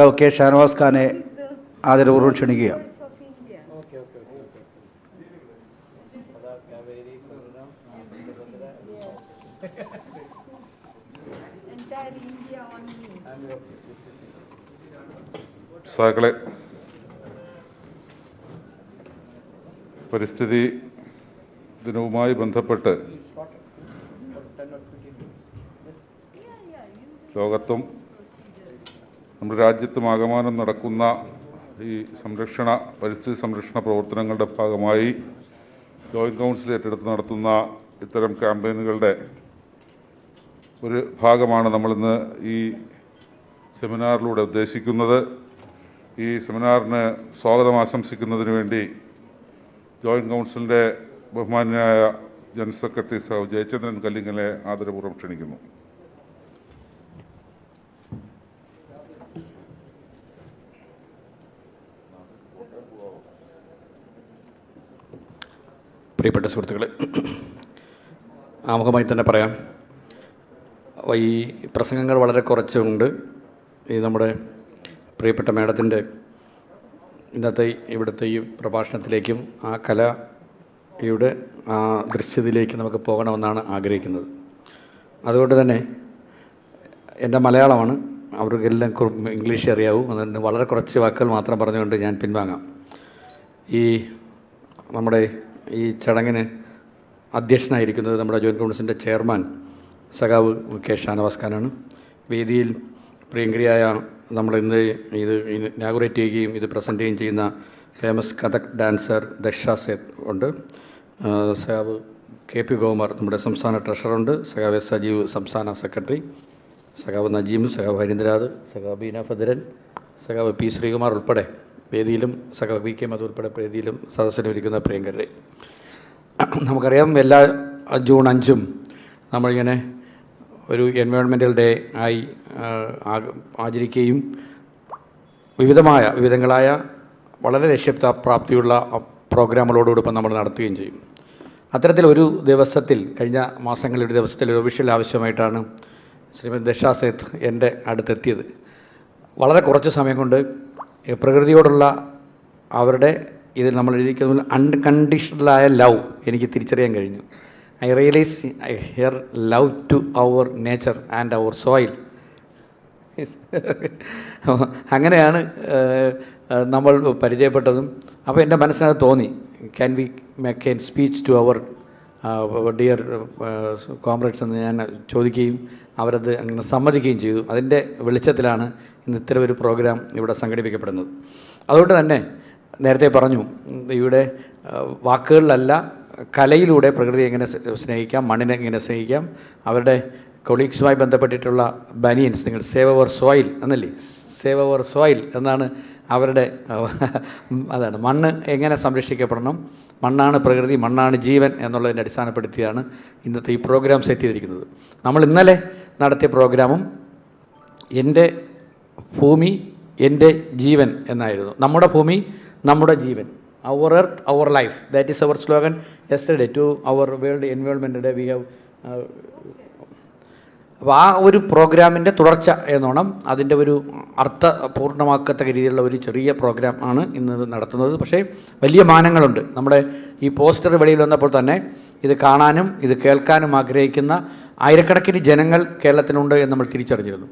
Okay, Shanavas ഖാനെ ആദരപൂർവ്വം ക്ഷണിക്കുക. സഹകളെ, പരിസ്ഥിതി ദിനവുമായി ബന്ധപ്പെട്ട് ലോകത്തും നമ്മുടെ രാജ്യത്തും ആകമാനം നടക്കുന്ന ഈ പരിസ്ഥിതി സംരക്ഷണ പ്രവർത്തനങ്ങളുടെ ഭാഗമായി ജോയിൻറ്റ് കൗൺസിൽ ഏറ്റെടുത്ത് നടത്തുന്ന ഇത്തരം ക്യാമ്പയിനുകളുടെ ഒരു ഭാഗമാണ് നമ്മളിന്ന് ഈ സെമിനാറിലൂടെ ഉദ്ദേശിക്കുന്നത്. ഈ സെമിനാറിന് സ്വാഗതം ആശംസിക്കുന്നതിന് വേണ്ടി ജോയിൻറ്റ് കൗൺസിലിൻ്റെ ബഹുമാന്യനായ ജനറൽ സെക്രട്ടറി സഹ ജയചന്ദ്രൻ കല്ലിങ്ങലെ ആദരപൂർവ്വം ക്ഷണിക്കുന്നു. പ്രിയപ്പെട്ട സുഹൃത്തുക്കളെ, ആമുഖമായി തന്നെ പറയാം, ഈ പ്രസംഗങ്ങൾ വളരെ കുറച്ചുണ്ട്. ഈ നമ്മുടെ പ്രിയപ്പെട്ട മേഡത്തിൻ്റെ ഇന്നത്തെ ഇവിടുത്തെ ഈ പ്രഭാഷണത്തിലേക്കും ആ കലയുടെ ആ ദൃശ്യത്തിലേക്ക് നമുക്ക് പോകണമെന്നാണ് ആഗ്രഹിക്കുന്നത്. അതുകൊണ്ട് തന്നെ എൻ്റെ മലയാളമാണ്, അവർക്കെല്ലാം ഇംഗ്ലീഷ് അറിയാവൂ. അതുകൊണ്ട് വളരെ കുറച്ച് വാക്കുകൾ മാത്രം പറഞ്ഞുകൊണ്ട് ഞാൻ പിൻവാങ്ങാം. ഈ നമ്മുടെ ഈ ചടങ്ങിന് അധ്യക്ഷനായിരിക്കുന്നത് നമ്മുടെ ജോയിൻറ്റ് കൗൺസിലിൻ്റെ ചെയർമാൻ സഖാവ് കെ ഷാനവാസ് ഖാനാണ്. വേദിയിൽ പ്രിയങ്കരിയായ നമ്മളിന്ന് ഇത് ഇനാഗുറേറ്റ് ചെയ്യുകയും ഇത് പ്രസൻറ്റ് ചെയ്യുകയും ചെയ്യുന്ന ഫേമസ് കഥക് ഡാൻസർ ദക്ഷ സേത്ത് ഉണ്ട്. സഖാവ് കെ പി ഗോകുമാർ നമ്മുടെ സംസ്ഥാന ട്രഷററുണ്ട്. സഖാവ് എസ് സജീവ് സംസ്ഥാന സെക്രട്ടറി, സഖാവ് നജീം, സഖാവ് ഹരീന്ദ്രനാഥ്, സഖാവ് ബീന ഫദരൻ, സഖാവ് പി ശ്രീകുമാർ ഉൾപ്പെടെ വേദിയിലും, സഖാവ് വി കെ മധു ഉൾപ്പെടെ വേദിയിലും സദസ്സിലും ഇരിക്കുന്ന പ്രിയങ്കരെ, നമുക്കറിയാം എല്ലാ ജൂൺ 5 നമ്മളിങ്ങനെ ഒരു എൻവയോൺമെൻറ്റൽ ഡേ ആയി ആചരിക്കുകയും വിവിധങ്ങളായ വളരെ ലക്ഷ്യപ്രാപ്തിയുള്ള പ്രോഗ്രാമുകളോടൊപ്പം നമ്മൾ നടത്തുകയും ചെയ്യും. അത്തരത്തിലൊരു ദിവസത്തിൽ, കഴിഞ്ഞ മാസങ്ങളിൽ ഒരു ദിവസത്തിൽ ഒരു ഒഫീഷ്യൽ ആവശ്യമായിട്ടാണ് ശ്രീമതി ദക്ഷ സേത്ത് എൻ്റെ അടുത്തെത്തിയത്. വളരെ കുറച്ച് സമയം കൊണ്ട് പ്രകൃതിയോടുള്ള അവരുടെ ഇതിൽ നമ്മൾ എഴുതിക്കുന്ന അൺകണ്ടീഷണലായ ലവ് എനിക്ക് തിരിച്ചറിയാൻ കഴിഞ്ഞു. I realise here love to our nature and our soil. അങ്ങനെയാണ് നമ്മൾ പരിചയപ്പെട്ടതും. അപ്പോൾ എൻ്റെ മനസ്സിനകത്ത് തോന്നി, can we make a speech to our dear comrades എന്ന് ഞാൻ ചോദിക്കുകയും അവരത് അങ്ങനെ സമ്മതിക്കുകയും ചെയ്തു. അതിൻ്റെ വെളിച്ചത്തിലാണ് ഇന്ന് ഇത്തരം ഒരു പ്രോഗ്രാം ഇവിടെ സംഘടിപ്പിക്കപ്പെടുന്നത്. അതുകൊണ്ട് തന്നെ നേരത്തെ പറഞ്ഞു, ഇവിടെ വാക്കുകളിലല്ല കലയിലൂടെ പ്രകൃതിയെ എങ്ങനെ സ്നേഹിക്കാം, മണ്ണിനെ എങ്ങനെ സ്നേഹിക്കാം. അവരുടെ കൊളീഗ്സുമായി ബന്ധപ്പെട്ടിട്ടുള്ള ബനിയൻസ്, നിങ്ങൾ സേവ് അവർ സോയിൽ എന്നല്ലേ, സേവ് അവർ സോയിൽ എന്നാണ് അവരുടെ, അതാണ് മണ്ണ് എങ്ങനെ സംരക്ഷിക്കപ്പെടണം, മണ്ണാണ് പ്രകൃതി, മണ്ണാണ് ജീവൻ എന്നുള്ളതിനെ അടിസ്ഥാനപ്പെടുത്തിയാണ് ഇന്നത്തെ ഈ പ്രോഗ്രാം സെറ്റ് ചെയ്തിരിക്കുന്നത്. നമ്മൾ ഇന്നലെ നടത്തിയ പ്രോഗ്രാമും എൻ്റെ ഭൂമി എൻ്റെ ജീവൻ എന്നായിരുന്നു. നമ്മുടെ ഭൂമി നമ്മുടെ ജീവൻ, our earth our life, that is our slogan yesterday to our world environment day. We have അപ്പോൾ ആ ഒരു പ്രോഗ്രാമിൻ്റെ തുടർച്ച എന്നോണം അതിൻ്റെ ഒരു അർത്ഥപൂർണ്ണമാക്കത്തക്ക രീതിയിലുള്ള ഒരു ചെറിയ പ്രോഗ്രാം ആണ് ഇന്ന് നടത്തുന്നത്. പക്ഷേ വലിയ മാനങ്ങളുണ്ട്. നമ്മുടെ ഈ പോസ്റ്റർ വെളിയിൽ വന്നപ്പോൾ തന്നെ ഇത് കാണാനും ഇത് കേൾക്കാനും ആഗ്രഹിക്കുന്ന ആയിരക്കണക്കിന് ജനങ്ങൾ കേരളത്തിലുണ്ട് എന്ന് നമ്മൾ തിരിച്ചറിഞ്ഞിരുന്നു.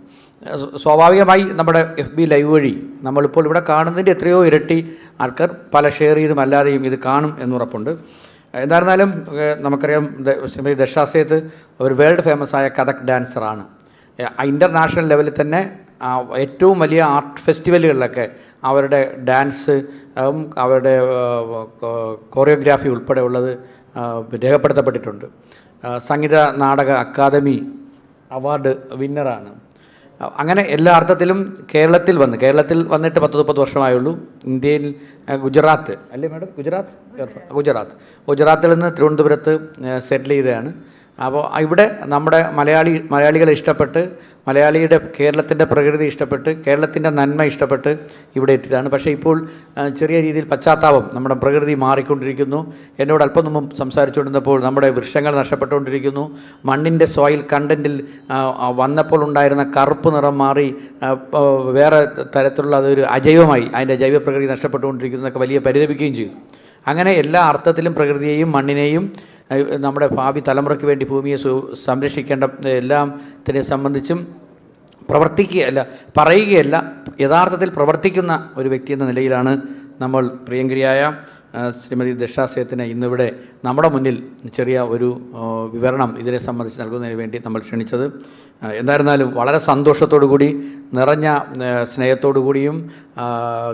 സ്വാഭാവികമായി നമ്മുടെ FB ലൈവ് വഴി നമ്മളിപ്പോൾ ഇവിടെ കാണുന്നതിൻ്റെ എത്രയോ ഇരട്ടി ആൾക്കാർ പല ഷെയർ ചെയ്തും അല്ലാതെയും ഇത് കാണും എന്നുറപ്പുണ്ട്. എന്തായിരുന്നാലും നമുക്കറിയാം, ശ്രീമതി ദക്ഷ സേത്ത് ഒരു വേൾഡ് ഫേമസ് ആയ കഥക് ഡാൻസറാണ്. ഇൻ്റർനാഷണൽ ലെവലിൽ തന്നെ ഏറ്റവും വലിയ ആർട്ട് ഫെസ്റ്റിവലുകളിലൊക്കെ അവരുടെ ഡാൻസ്, അവരുടെ കോറിയോഗ്രാഫി ഉൾപ്പെടെ ഉള്ളത് രേഖപ്പെടുത്തപ്പെട്ടിട്ടുണ്ട്. Sangeetha Nataka academy award വിന്നറാണ്. അങ്ങനെ എല്ലാ അർത്ഥത്തിലും കേരളത്തിൽ വന്നിട്ട് 10-30 വർഷമായുള്ളൂ. ഇന്ത്യയിൽ ഗുജറാത്ത് അല്ലേ മാഡം, ഗുജറാത്തിൽ നിന്ന് തിരുവനന്തപുരത്ത് സെറ്റിൽ ചെയ്തതാണ്. അപ്പോൾ ഇവിടെ നമ്മുടെ മലയാളികളെ ഇഷ്ടപ്പെട്ട്, കേരളത്തിൻ്റെ പ്രകൃതി ഇഷ്ടപ്പെട്ട്, കേരളത്തിൻ്റെ നന്മ ഇഷ്ടപ്പെട്ട് ഇവിടെ എത്തിയതാണ്. പക്ഷേ ഇപ്പോൾ ചെറിയ രീതിയിൽ പശ്ചാത്താപം, നമ്മുടെ പ്രകൃതി മാറിക്കൊണ്ടിരിക്കുന്നു. എന്നോട് അല്പം മുമ്പ് സംസാരിച്ചുകൊണ്ടിരുന്നപ്പോൾ നമ്മുടെ വൃക്ഷങ്ങൾ നഷ്ടപ്പെട്ടുകൊണ്ടിരിക്കുന്നു. മണ്ണിൻ്റെ സോയിൽ കണ്ടൻറ്റിൽ വന്നപ്പോൾ ഉണ്ടായിരുന്ന കറുപ്പ് നിറം മാറി വേറെ തരത്തിലുള്ള അതൊരു അജൈവമായി, അതിൻ്റെ ജൈവ പ്രകൃതി നഷ്ടപ്പെട്ടുകൊണ്ടിരിക്കുന്നതൊക്കെ വലിയ പരിതപിക്കുകയും ചെയ്തു. അങ്ങനെ എല്ലാ അർത്ഥത്തിലും പ്രകൃതിയെയും മണ്ണിനെയും നമ്മുടെ ഭാവി തലമുറയ്ക്ക് വേണ്ടി ഭൂമിയെ സംരക്ഷിക്കേണ്ട എല്ലാത്തിനെ സംബന്ധിച്ചും പറയുകയല്ല, യഥാർത്ഥത്തിൽ പ്രവർത്തിക്കുന്ന ഒരു വ്യക്തി എന്ന നിലയിലാണ് നമ്മൾ പ്രിയങ്കരിയായ ശ്രീമതി ദക്ഷാസേത്തിനെ ഇന്നിവിടെ നമ്മുടെ മുന്നിൽ ചെറിയ ഒരു വിവരണം ഇതിനെ സംബന്ധിച്ച് നൽകുന്നതിന് വേണ്ടി നമ്മൾ ക്ഷണിച്ചത്. എന്തായിരുന്നാലും വളരെ സന്തോഷത്തോടു കൂടി, നിറഞ്ഞ സ്നേഹത്തോടു കൂടിയും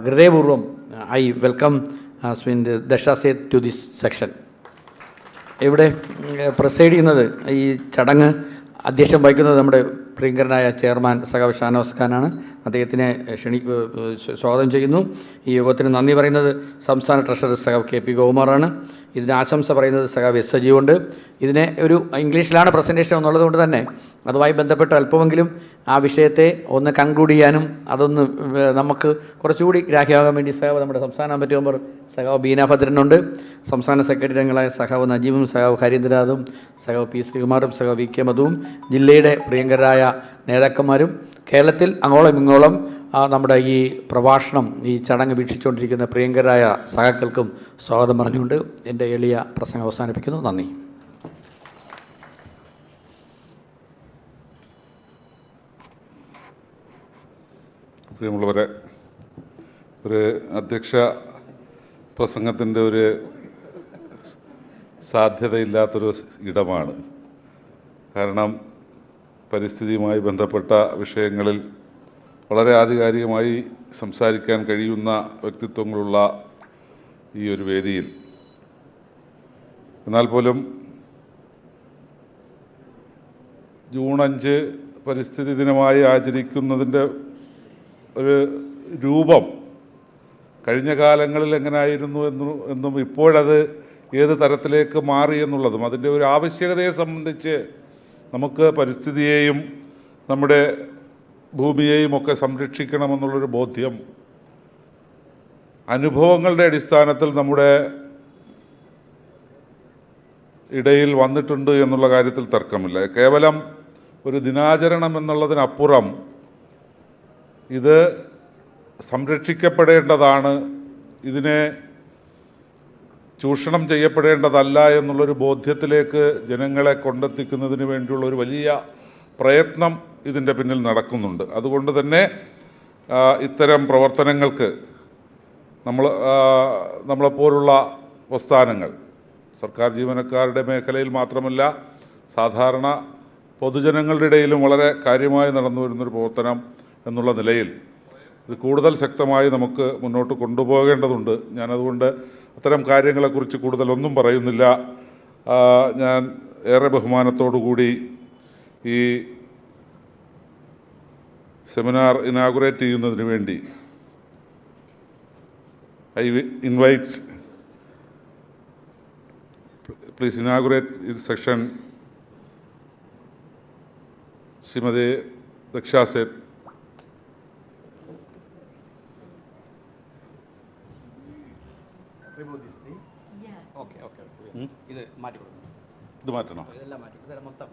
ഹൃദയപൂർവ്വം I welcome Shrimati Daksha Seth to this section. ഇവിടെ പ്രസൈഡ് ചെയ്യുന്നത്, ഈ ചടങ്ങ് അധ്യക്ഷം വഹിക്കുന്നത് നമ്മുടെ പ്രിയങ്കരനായ ചെയർമാൻ സഖാവ് ഷാനവാസ് ഖാനാണ്. അദ്ദേഹത്തിനെ സ്വാഗതം ചെയ്യുന്നു. ഈ യോഗത്തിന് നന്ദി പറയുന്നത് സംസ്ഥാന ട്രഷറർ സഖാവ് KP ഗോകുമാറാണ്. ഇതിന് ആശംസ പറയുന്നത് സഖാവ് S സജീവുണ്ട്. ഇതിനെ ഒരു ഇംഗ്ലീഷിലാണ് പ്രസൻറ്റേഷൻ എന്നുള്ളത് കൊണ്ട് തന്നെ അതുമായി ബന്ധപ്പെട്ട് അല്പമെങ്കിലും ആ വിഷയത്തെ ഒന്ന് കൺക്ലൂഡ് ചെയ്യാനും അതൊന്ന് നമുക്ക് കുറച്ചുകൂടി ഗ്രാഹ്യമാകാൻ വേണ്ടി സഖാവ് നമ്മുടെ സംസ്ഥാന കമ്മിറ്റി മെമ്പർ സഖാവ് ബീന ഭദ്രനുണ്ട്. സംസ്ഥാന സെക്രട്ടറി അംഗങ്ങളായ സഖാവ് നജീബും സഖാവ് ഹരീന്ദ്രനാഥും സഖാവ് P ശ്രീകുമാറും സഖാവ് VK മധുവും ജില്ലയുടെ പ്രിയങ്കരായ നേതാക്കന്മാരും കേരളത്തിൽ അങ്ങോളം ഇങ്ങോളം നമ്മുടെ ഈ പ്രഭാഷണം, ഈ ചടങ്ങ് വീക്ഷിച്ചുകൊണ്ടിരിക്കുന്ന പ്രിയങ്കരായ സഖാക്കൾക്കും സ്വാഗതം പറഞ്ഞുകൊണ്ട് എൻ്റെ എളിയ പ്രസംഗം അവസാനിപ്പിക്കുന്നു. നന്ദി. പ്രിയമുള്ളവരെ, ഒരു അധ്യക്ഷ പ്രസംഗത്തിൻ്റെ ഒരു സാധ്യതയില്ലാത്തൊരു ഇടമാണ്. കാരണം പരിസ്ഥിതിയുമായി ബന്ധപ്പെട്ട വിഷയങ്ങളിൽ വളരെ ആധികാരികമായി സംസാരിക്കാൻ കഴിയുന്ന വ്യക്തിത്വങ്ങളുള്ള ഈ ഒരു വേദിയിൽ എന്നാൽ പോലും ജൂൺ 5 പരിസ്ഥിതി ദിനമായി ആചരിക്കുന്നതിൻ്റെ ഒരു രൂപം കഴിഞ്ഞ കാലങ്ങളിൽ എങ്ങനെയായിരുന്നു എന്നും ഇപ്പോഴത് ഏത് തരത്തിലേക്ക് മാറി എന്നുള്ളതും അതിൻ്റെ ഒരു ആവശ്യകതയെ സംബന്ധിച്ച് നമുക്ക് പരിസ്ഥിതിയെയും നമ്മുടെ ഭൂമിയെയും ഒക്കെ സംരക്ഷിക്കണമെന്നുള്ളൊരു ബോധ്യം അനുഭവങ്ങളുടെ അടിസ്ഥാനത്തിൽ നമ്മുടെ ഇടയിൽ വന്നിട്ടുണ്ട് എന്നുള്ള കാര്യത്തിൽ തർക്കമില്ല. കേവലം ഒരു ദിനാചരണം എന്നുള്ളതിനപ്പുറം ഇത് സംരക്ഷിക്കപ്പെടേണ്ടതാണ്, ഇതിനെ ചൂഷണം ചെയ്യപ്പെടേണ്ടതല്ല എന്നുള്ളൊരു ബോധ്യത്തിലേക്ക് ജനങ്ങളെ കൊണ്ടെത്തിക്കുന്നതിന് വേണ്ടിയുള്ള ഒരു വലിയ പ്രയത്നം ഇതിൻ്റെ പിന്നിൽ നടക്കുന്നുണ്ട്. അതുകൊണ്ട് തന്നെ ഇത്തരം പ്രവർത്തനങ്ങൾക്ക് നമ്മളെപ്പോലുള്ള പ്രസ്ഥാനങ്ങൾ, സർക്കാർ ജീവനക്കാരുടെ മേഖലയിൽ മാത്രമല്ല സാധാരണ പൊതുജനങ്ങളുടെ ഇടയിലും വളരെ കാര്യമായി നടന്നു വരുന്നൊരു പ്രവർത്തനം എന്നുള്ള നിലയിൽ ഇത് കൂടുതൽ ശക്തമായി നമുക്ക് മുന്നോട്ട് കൊണ്ടുപോകേണ്ടതുണ്ട്. ഞാനതുകൊണ്ട് അത്തരം കാര്യങ്ങളെക്കുറിച്ച് കൂടുതലൊന്നും പറയുന്നില്ല. ഞാൻ ഏറെ ബഹുമാനത്തോടു കൂടി ഈ സെമിനാർ ഇനാഗുറേറ്റ് ചെയ്യുന്നതിന് വേണ്ടി I invite please inaugurate section Shrimati Daksha Seth. ഇത് മാറ്റണോ? മൊത്തം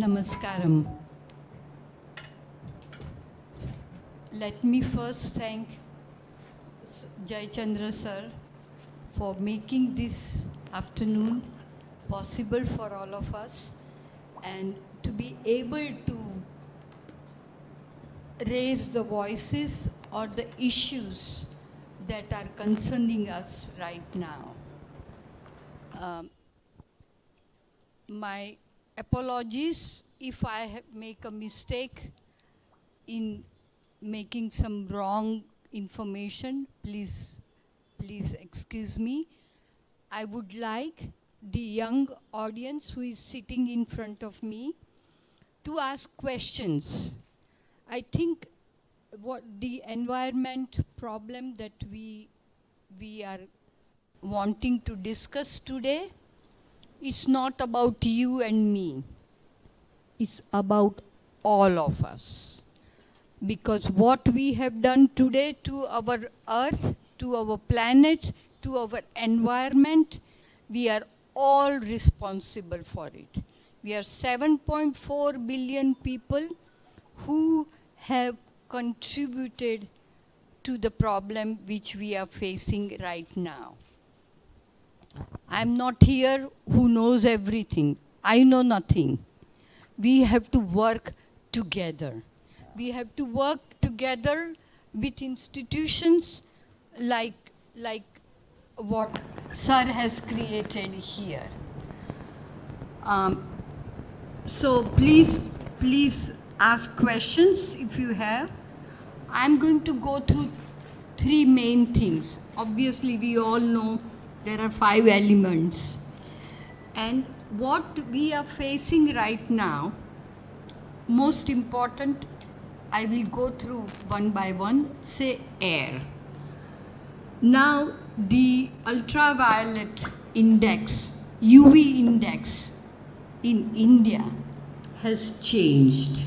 Namaskaram. Let me first thank Jai Chandra sir for making this afternoon possible for all of us and to be able to raise the voices or the issues that are concerning us right now. Um, my apologies if I make a mistake in making some wrong information. Please excuse me. I would like the young audience who is sitting in front of me to ask questions. I think what the environment problem that we are wanting to discuss today is not about you and me. It's about all of us. Because what we have done today to our earth, to our planet, to our environment, we are all responsible for it. We are 7.4 billion people who have contributed to the problem which we are facing right now. I'm not here who knows everything. I know nothing. We have to work together. We have to work together with institutions like what Sir has created here. So please ask questions if you have. I'm going to go through three main things. Obviously, we all know there are 5 elements. And what we are facing right now, most important, I will go through one by one, say air. Now, the ultraviolet index, UV index in India has changed.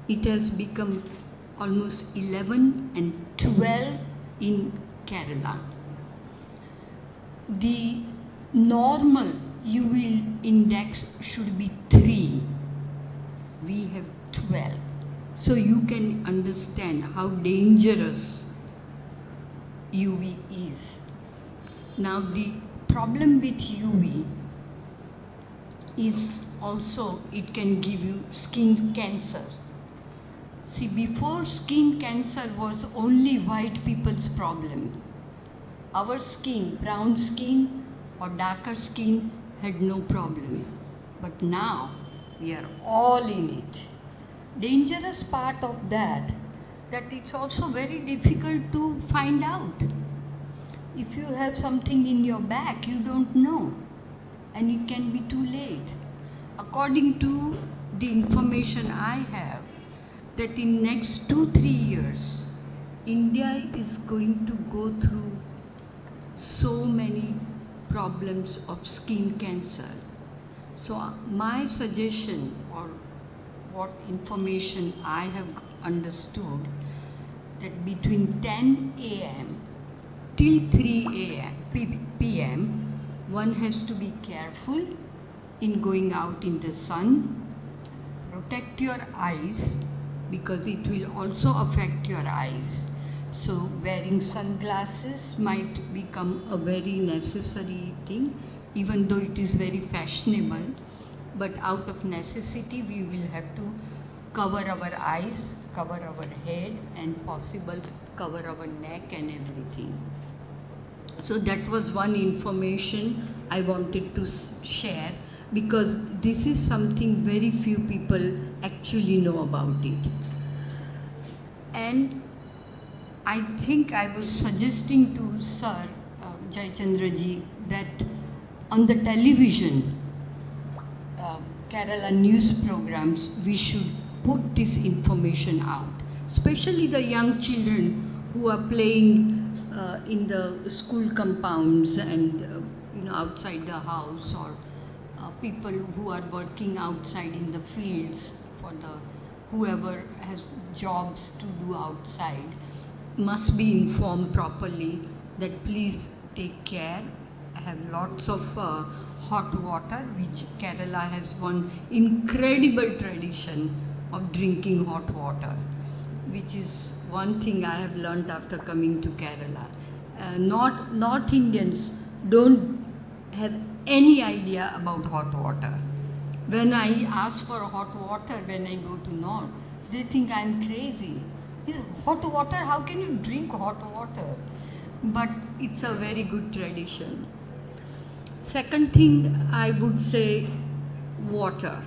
It has become almost 11 and 12 in Kerala. The normal UV index should be 3. We have 12. So you can understand how dangerous UV is. Now the problem with UV is also it can give you skin cancer. See, before skin cancer was only white people's problem. Our skin, brown skin or darker skin, had no problem. But now we are all in it. Dangerous part of that it's also very difficult to find out. If you have something in your back, you don't know, and it can be too late. According to the information I have, that in next 2-3 years, India is going to go through so many problems of skin cancer. So my suggestion, or what information I have understood, that between 10 a.m. till 3 p.m. one has to be careful in going out in the sun. Protect your eyes because it will also affect your eyes. So wearing sunglasses might become a very necessary thing, even though it is very fashionable. But out of necessity, we will have to cover our eyes, cover our head, and possible cover our neck and everything. So that was one information I wanted to share, because this is something very few people actually know about it. And I think I was suggesting to Sir Jayachandraji that on the television, Kerala news programs, we should put this information out, especially the young children who are playing in the school compounds and outside the house, or people who are working outside in the fields, for the whoever has jobs to do outside, must be informed properly that please take care. Have lots of hot water, which Kerala has one incredible tradition of drinking hot water, which is one thing I have learned after coming to Kerala. North Indians don't have any idea about hot water. When I ask for hot water when I go to North, they think I'm crazy. Hot water, how can you drink hot water? But it's a very good tradition. Second thing, I would say water.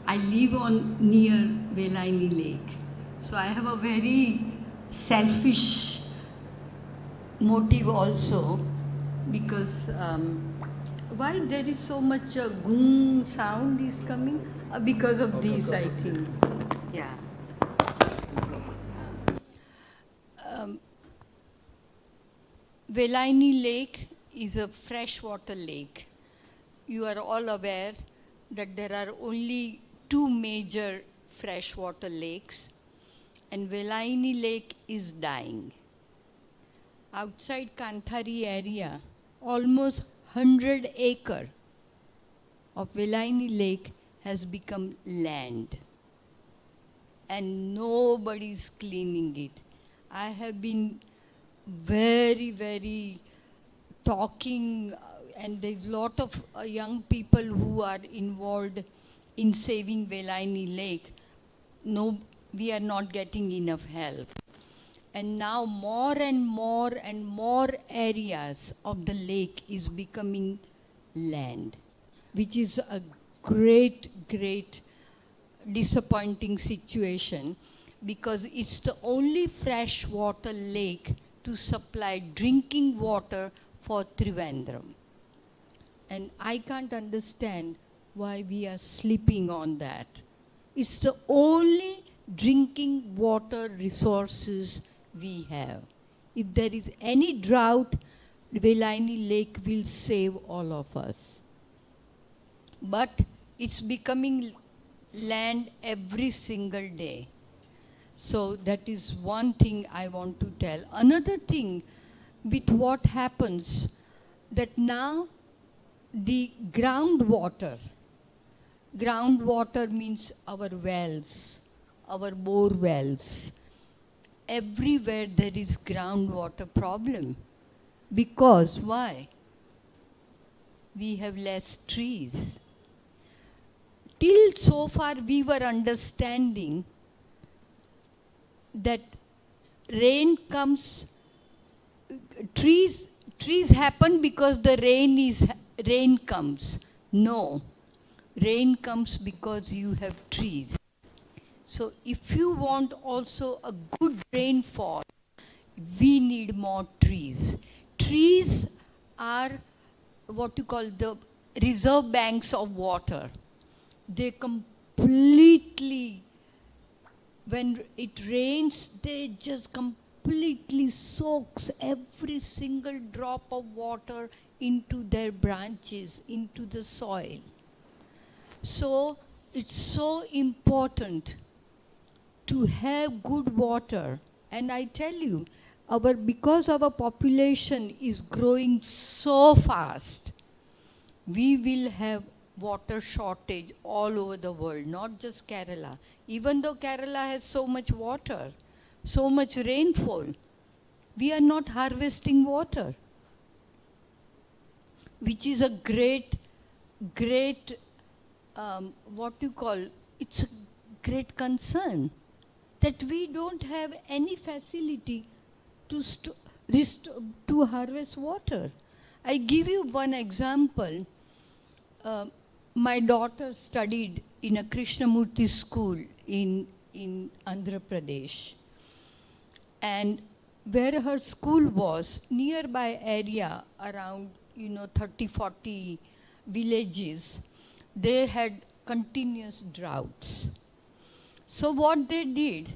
I live on near Velaini Lake, so I have a very selfish motive also, because why there is so much goong sound is coming? Because of this, I think. Yeah. Velaini Lake is a freshwater lake. You are all aware that there are only two major freshwater lakes, and Velaini Lake is dying. Outside Kanthari area, almost 100 acre of Velaini Lake has become land, and nobody is cleaning it. I have been very talking, and there's a lot of young people who are involved in saving Velaini Lake. No, we are not getting enough help. And now more and more areas of the lake is becoming land, which is a great disappointing situation, because it's the only freshwater lake to supply drinking water for Trivandrum. And I can't understand why we are sleeping on that. It's the only drinking water resources we have. If there is any drought, Velaini Lake will save all of us. But it's becoming land every single day. So that is one thing I want to tell. Another thing with what happens, that now the groundwater means our wells, our bore wells. Everywhere there is groundwater problem. Because why? We have less trees. Till so far we were understanding that rain comes, trees happen because the rain comes. No, rain comes because you have trees. So if you want also a good rainfall, we need more trees. Trees are what you call the reserve banks of water. They completely, when it rains, they just completely soaks every single drop of water into their branches, into the soil. So it's so important to have good water. And I tell you, because our population is growing so fast, we will have water shortage all over the world, not just Kerala. Even though Kerala has so much water, so much rainfall, we are not harvesting water, which is a great, it's a great concern that we don't have any facility to harvest water. I give you one example. My daughter studied in a Krishnamurti school in Andhra Pradesh. And where her school was, nearby area, around 30-40 villages, they had continuous droughts. So what they did,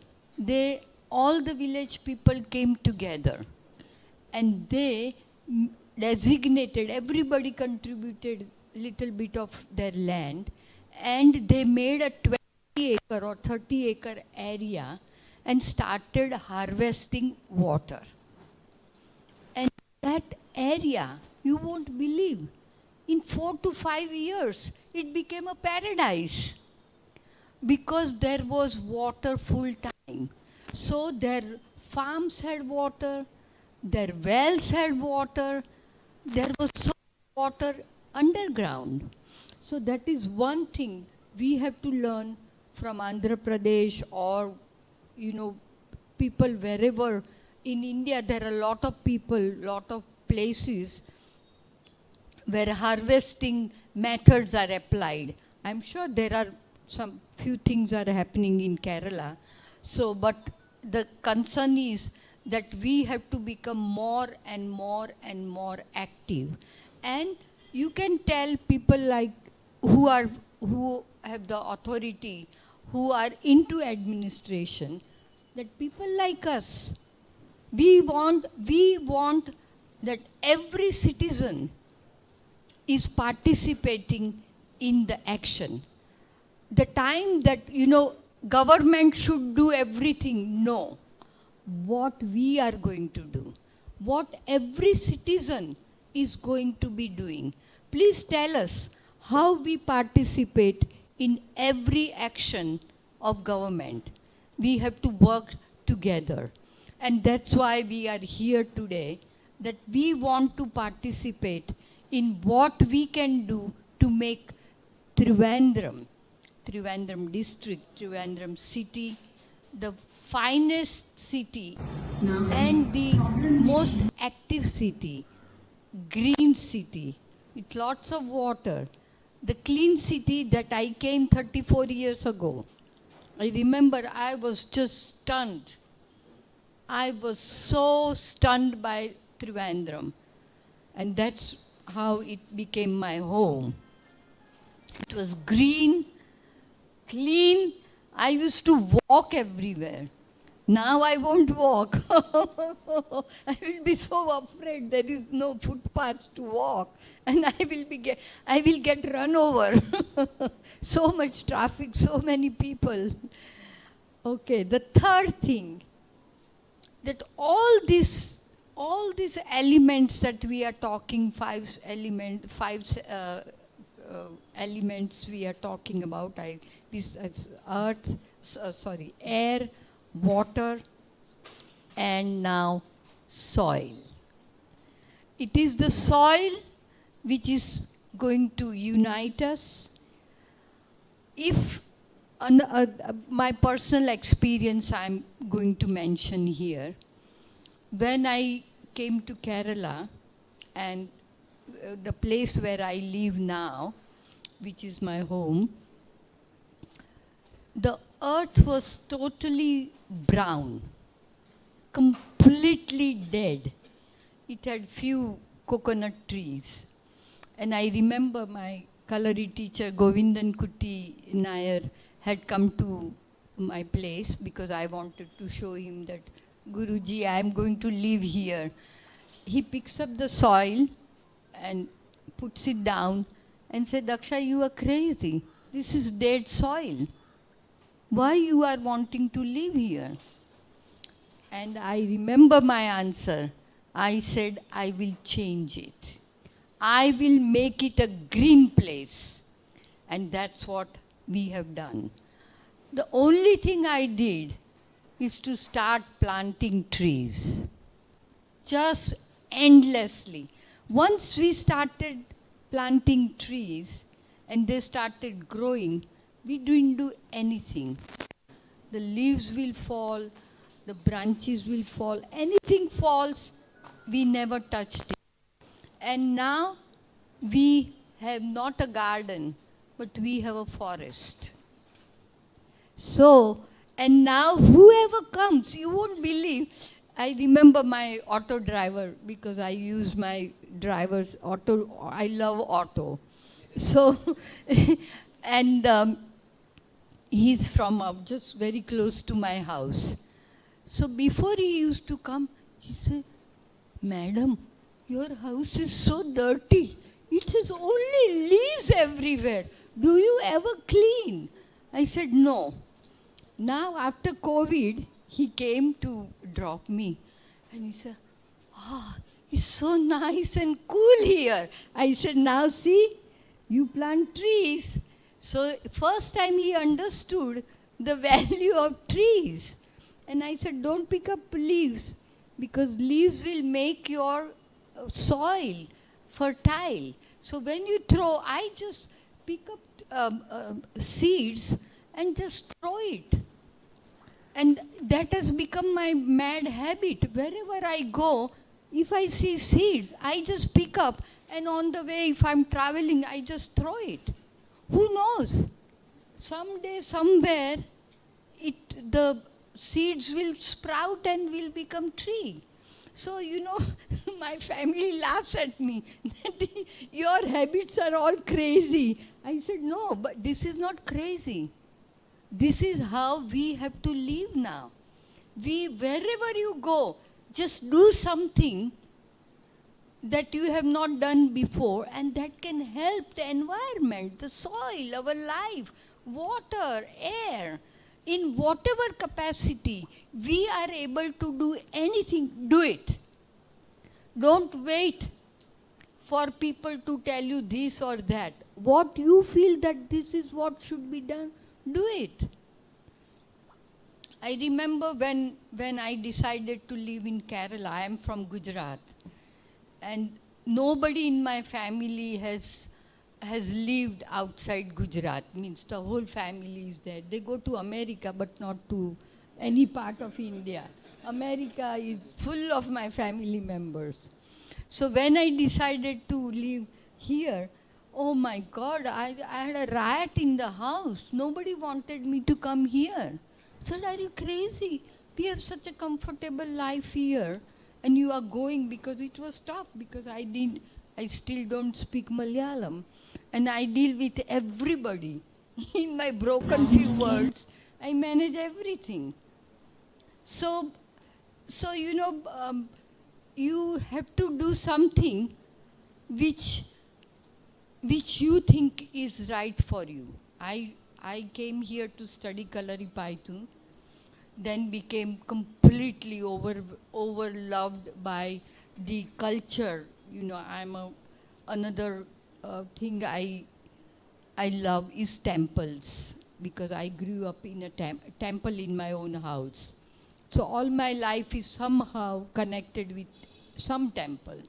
all the village people came together and they designated, everybody contributed little bit of their land, and they made a 20 acre or 30 acre area and started harvesting water. And that area, you won't believe, in 4 to 5 years, it became a paradise, because there was water full time. So their farms had water, their wells had water, there was so much water underground. So that is one thing we have to learn from Andhra Pradesh, or people wherever. In India there are a lot of people, lot of places where harvesting methods are applied. I'm sure there are some few things are happening in Kerala. So, but the concern is that we have to become more and more and more active. And you can tell people like who have the authority, who are into administration, that people like us, we want that every citizen is participating in the action. The time that, government should do everything, no. What we are going to do, what every citizen is going to be doing. Please tell us how we participate in every action of government. We have to work together. And that's why we are here today, that we want to participate in what we can do to make Trivandrum district, Trivandrum city, the finest city and the most active city, green city, with lots of water, the clean city that I came 34 years ago. I remember I was just stunned. I was so stunned by Trivandrum. And that's how it became my home. It was green, clean. I used to walk everywhere. Now I won't walk. I will be so afraid there is no footpath to walk, and I will get run over. So much traffic, so many people. Okay, the third thing, that all these elements that we are talking, elements we are talking about, air, water, and now soil. It is the soil which is going to unite us. If my personal experience I'm going to mention here, when I came to Kerala, and the place where I live now, which is my home, the earth was totally brown, completely dead. It had few coconut trees. And I remember my Kalari teacher, Govindan Kuti Nair, had come to my place because I wanted to show him that, Guruji, I am going to live here. He picks up the soil and puts it down and said, Daksha, you are crazy. This is dead soil. Why you are wanting to live here? And I remember my answer. I said, I will change it. I will make it a green place. And that's what we have done. The only thing I did is to start planting trees. Just endlessly. Once we started planting trees and they started growing, we didn't do anything. The leaves will fall, the branches will fall, anything falls, we never touched it. And now we have not a garden, but we have a forest. So, and now whoever comes, you won't believe, I remember my auto driver, because I use my driver's auto, I love auto. So, and he's from just very close to my house. So before he used to come, he said, Madam, your house is so dirty. It has only leaves everywhere. Do you ever clean? I said, no. Now after COVID, he came to drop me. And he said, it's so nice and cool here. I said, now see, you plant trees. So first time he understood the value of trees. And I said, don't pick up leaves, because leaves will make your soil fertile. So when you throw, I just pick up seeds and just throw it. And that has become my mad habit. Wherever I go, if I see seeds, I just pick up And on the way, if I'm traveling, I just throw it. Who knows? Someday, somewhere, the seeds will sprout and will become tree. So, my family laughs at me. Your habits are all crazy. I said, no, but this is not crazy. This is how we have to live now. Wherever you go, just do something that you have not done before, and that can help the environment, the soil, our life, water, air. In whatever capacity we are able to do anything, do it. Don't wait for people to tell you this or that. What you feel that this is what should be done, do it. I remember when I decided to live in Kerala. I am from Gujarat. And nobody in my family has lived outside Gujarat. Means the whole family is there. They go to America, but not to any part of India. America is full of my family members. So when I decided to live here, oh my God, I had a riot in the house. Nobody wanted me to come here. I said, are you crazy? We have such a comfortable life here. And you are going, because it was tough, because I still don't speak Malayalam. And I deal with everybody. In my broken few words, I manage everything. So you have to do something which you think is right for you. I came here to study Kalaripayattu, then became completely overloved by the culture. Another thing I love is temples, because I grew up in a temple in my own house. So all my life is somehow connected with some temple.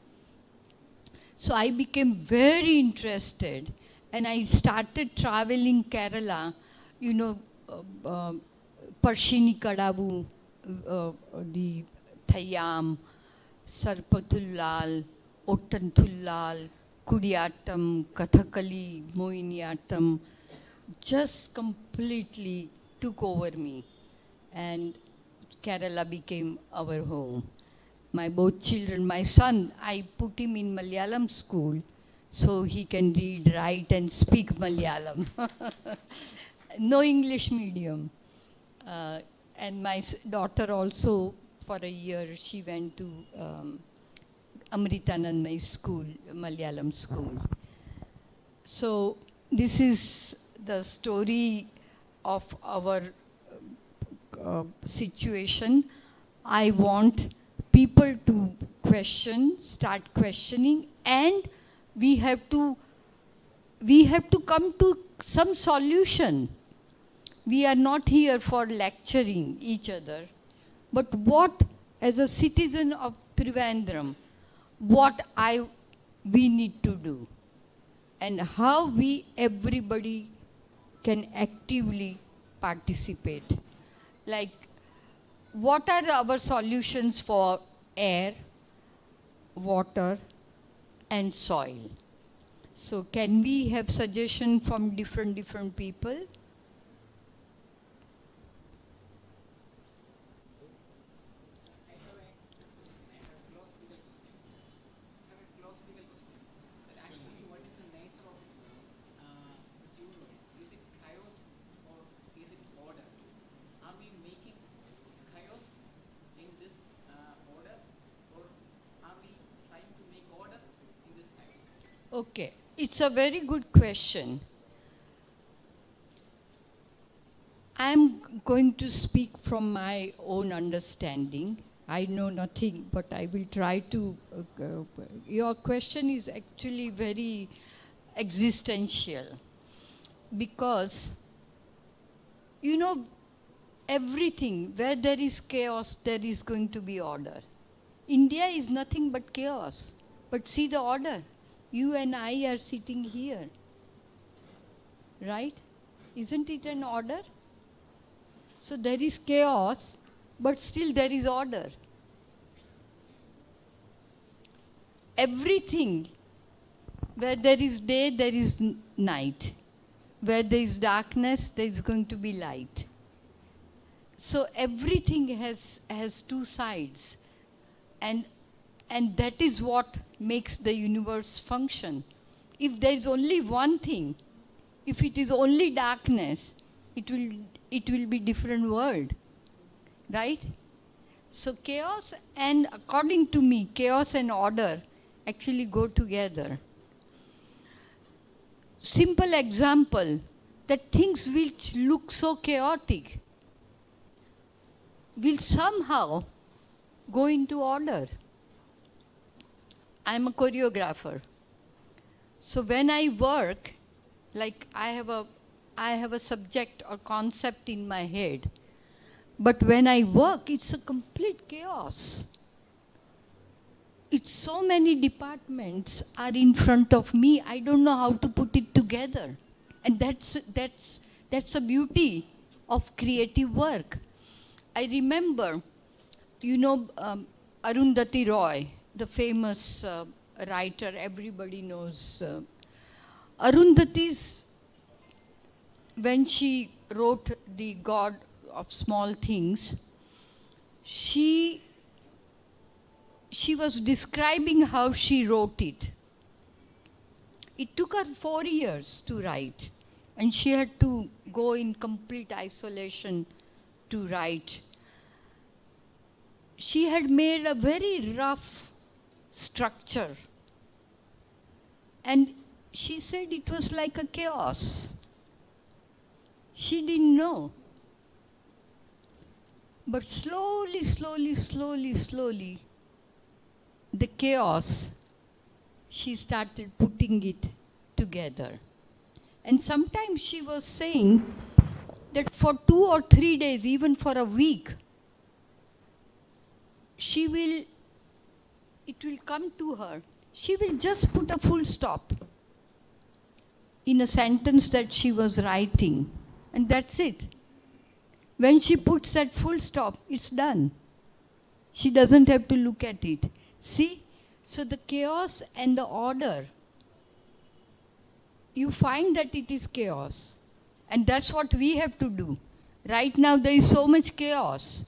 So I became very interested, and I started traveling Kerala, Parshini Kadavu, the Thayyam, Sarpatullal, Ottantullal, Kudiyatam, Kathakali, Mohiniyattam, just completely took over me. And Kerala became our home. My both children, my son, I put him in Malayalam school so he can read, write and speak Malayalam. No English medium. And my daughter also, for a year, she went to Amritanandmay school, Malayalam school. So this is the story of our situation. I want people to start questioning, and we have to come to some solution. We are not here for lecturing each other, but what, as a citizen of Trivandrum, we need to do, and how everybody can actively participate. Like, what are our solutions for air, water, and soil? So can we have suggestions from different people? Okay, it's a very good question. I'm going to speak from my own understanding. I know nothing, but I will try to. Your question is actually very existential, because, everything, where there is chaos, there is going to be order. India is nothing but chaos, but see the order. You and I are sitting here, right? Isn't it an order? So there is chaos, but still there is order. Everything Where there is day, there is night. Where there is darkness, there is going to be light. So everything has two sides. And that is what makes the universe function. If there is only one thing, if it is only darkness, it will be different world, right? So chaos and, according to me, chaos and order actually go together. Simple example, that things which look so chaotic will somehow go into order. I'm a choreographer. So when I work, like I have a subject or concept in my head, but when I work, it's a complete chaos. It's so many departments are in front of me, I don't know how to put it together. And that's the beauty of creative work. I remember, Arundhati Roy, the famous writer, everybody knows. Arundhati's, when she wrote The God of Small Things, she was describing how she wrote it. It took her 4 years to write, and she had to go in complete isolation to write. She had made a very rough structure, and she said it was like a chaos. She didn't know. But slowly, the chaos, she started putting it together. And sometimes she was saying that for 2 or 3 days, even for a week, it will come to her. She will just put a full stop in a sentence that she was writing, and that's it. When she puts that full stop, it's done. She doesn't have to look at it. See? So the chaos and the order, you find that it is chaos. And that's what we have to do. Right now there is so much chaos.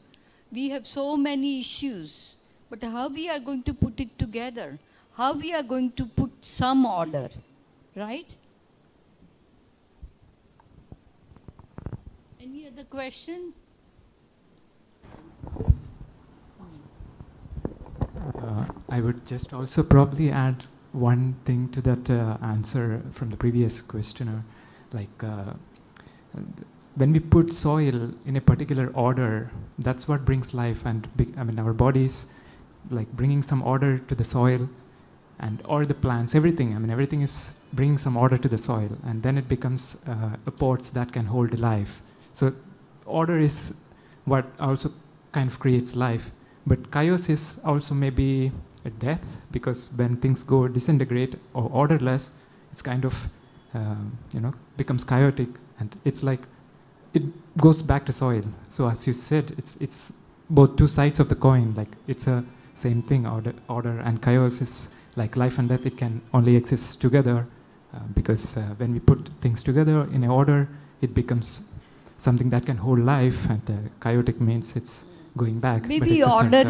We have so many issues. But how we are going to put it together? How we are going to put some order, right? Any other question? I would just also probably add one thing to that answer from the previous questioner. Like when we put soil in a particular order, that's what brings life. And our bodies, like bringing some order to the soil, or the plants, everything. Everything is bringing some order to the soil, and then it becomes a pots that can hold life. So order is what also kind of creates life. But chaos is also maybe a death, because when things go disintegrate or orderless, it's kind of becomes chaotic, and it's like it goes back to soil. So as you said, it's both two sides of the coin. Like it's a same thing. Order and chaos is like life and death. It can only exist together, because when we put things together in order, it becomes something that can hold life, and chaotic means it's going back. Maybe order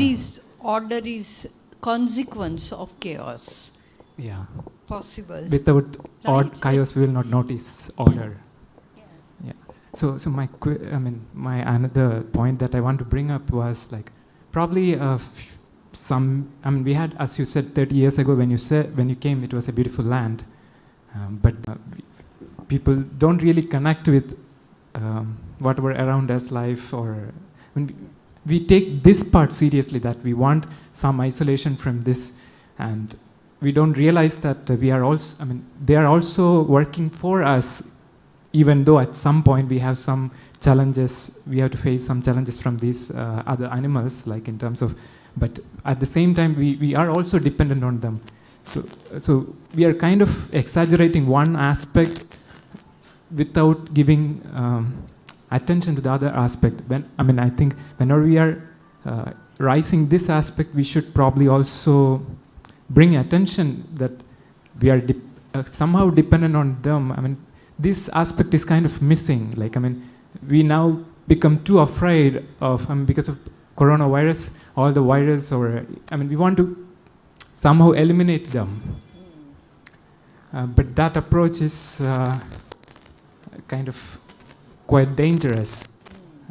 is consequence of chaos. Yeah. Possible. Without Right. chaos, we will not notice order. Yeah. So my another point that I want to bring up was like probably we had, as you said, 30 years ago when you came, it was a beautiful land, but people don't really connect with whatever around us, life, or when we take this part seriously, that we want some isolation from this, and we don't realize that they are also working for us, even though at some point we have some challenges, we have to face some challenges from these other animals, like in terms of, but at the same time we are also dependent on them. So we are kind of exaggerating one aspect without giving attention to the other aspect. I think whenever we are rising this aspect, we should probably also bring attention that we are somehow dependent on them. I mean, this aspect is kind of missing. Like, I mean, we now become too afraid of, because of coronavirus, all the virus, or, I mean, we want to somehow eliminate them. But that approach is kind of quite dangerous.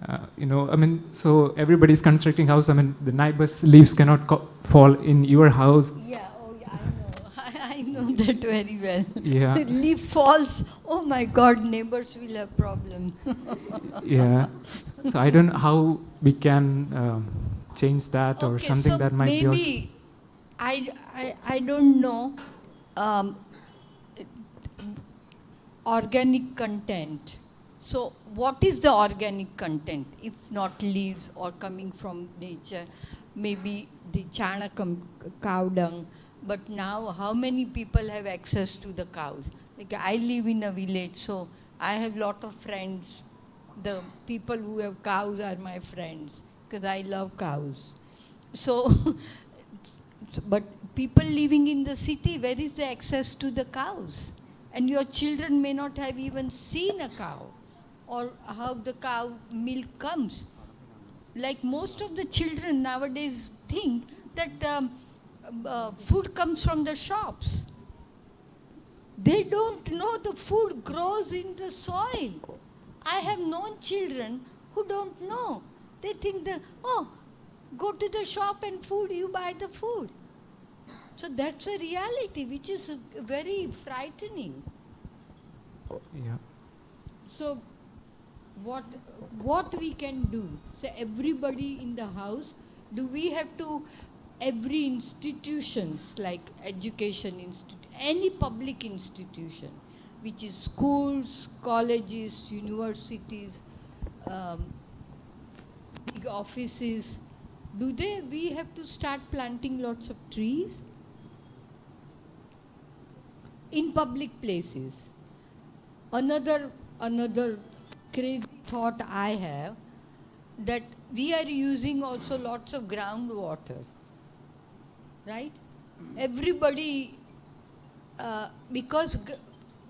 I mean, so everybody's constructing house. I mean, the neighbors' leaves cannot fall in your house. Yeah, oh yeah, I know that very well. Yeah. Leaf falls, oh my God, neighbors will have problem. Yeah. So I don't know how we can change that, or something so that might be also. maybe, I don't know, organic content. So what is the organic content if not leaves or coming from nature? Maybe the chanakam, cow dung. But now how many people have access to the cows? Like I live in a village, so I have lot of friends. The people who have cows are my friends because I love cows. So, but people living in the city, where is the access to the cows? And your children may not have even seen a cow or how the cow milk comes. Like most of the children nowadays think that food comes from the shops. They don't know the food grows in the soil. I have known children who don't know. They think that, oh, go to the shop and you buy the food. So that's a reality which is very frightening. Yeah. So what we can do? So everybody in the house, do we have to, every institutions like education institute, any public institution, which is schools, colleges, universities, big offices, we have to start planting lots of trees in public places? Another crazy thought I have, that we are using also lots of groundwater, right? Everybody, because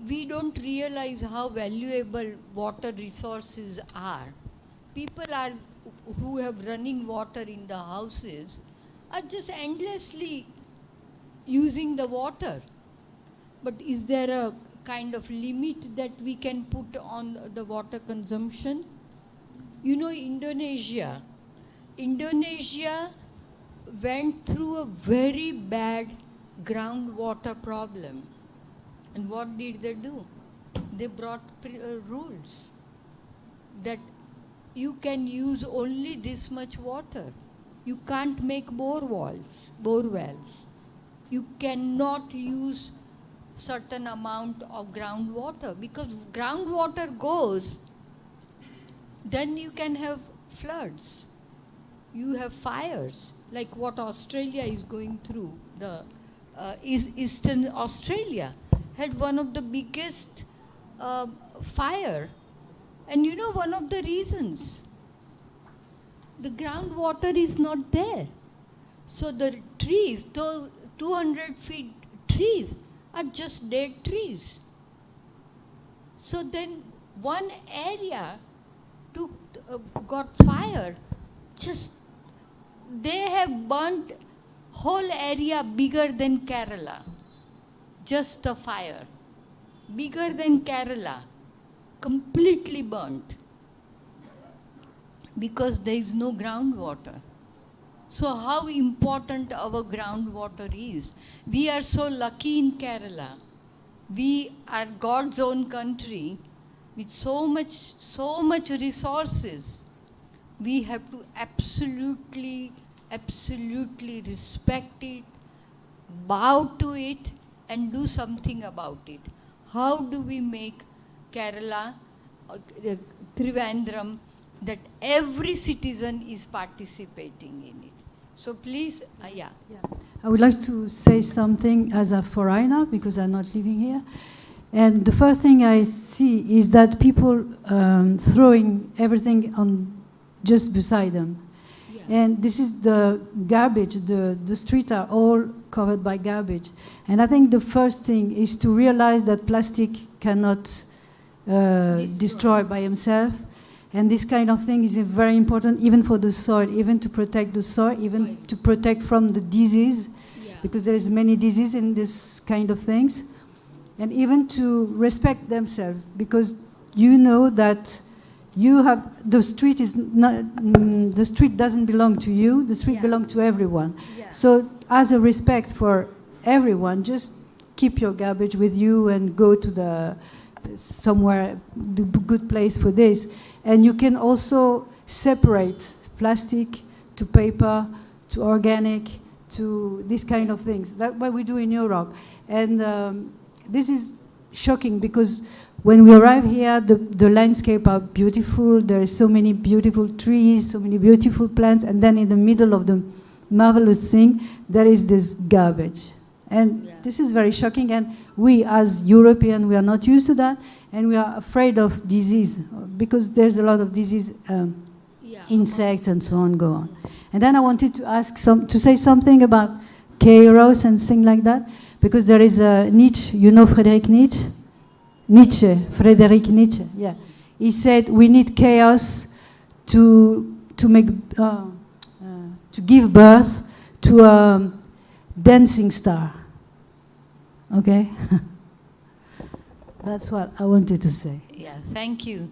we don't realize how valuable water resources are. People who have running water in the houses are just endlessly using the water. But is there a kind of limit that we can put on the water consumption? You know, Indonesia went through a very bad groundwater problem. And what did they do? They brought rules that you can use only this much water. You can't make bore wells. You cannot use certain amount of groundwater, because groundwater goes, then you can have floods. You have fires, like what Australia is going through. The Eastern Australia had one of the biggest fire. And you know one of the reasons? The groundwater is not there. So the trees, those 200 feet trees, are just dead trees. So then one area got fire, just they have burnt whole area bigger than Kerala. Just a fire, bigger than Kerala, completely burnt, because there is no groundwater. So how important our groundwater is. We are so lucky in Kerala. We are God's own country with so much resources. We have to absolutely respect it, bow to it, and do something about it. How do we make Kerala, Trivandrum, that every citizen is participating in it? So please, yeah. I would like to say something as a foreigner, because I'm not living here. And the first thing I see is that people throwing everything on just beside them. Yeah. And this is the garbage. The streets are all covered by garbage. And I think the first thing is to realize that plastic cannot destroy by himself. And this kind of thing is very important even for the soil, even to protect the soil, even to protect from the disease, because there is many disease in this kind of things. And even to respect themselves, because you know that you have, the street is not, the street doesn't belong to you, the street belongs to everyone. So as a respect for everyone, just keep your garbage with you and go to the somewhere, the good place for this. And you can also separate plastic to paper, to organic, to these kind of things. That's what we do in Europe. And this is shocking because when we arrive here, the landscape are beautiful. There are so many beautiful trees, so many beautiful plants, and then in the middle of the marvelous thing, there is this garbage. And this is very shocking, and we as Europeans, we are not used to that, and we are afraid of disease, because there's a lot of disease, insects and so on, go on. And then I wanted to ask to say something about chaos and things like that, because there is a Nietzsche, you know Friedrich Nietzsche? Friedrich Nietzsche, yeah. He said we need chaos to make, to give birth to a dancing star. Okay? That's what I wanted to say. Yeah, thank you.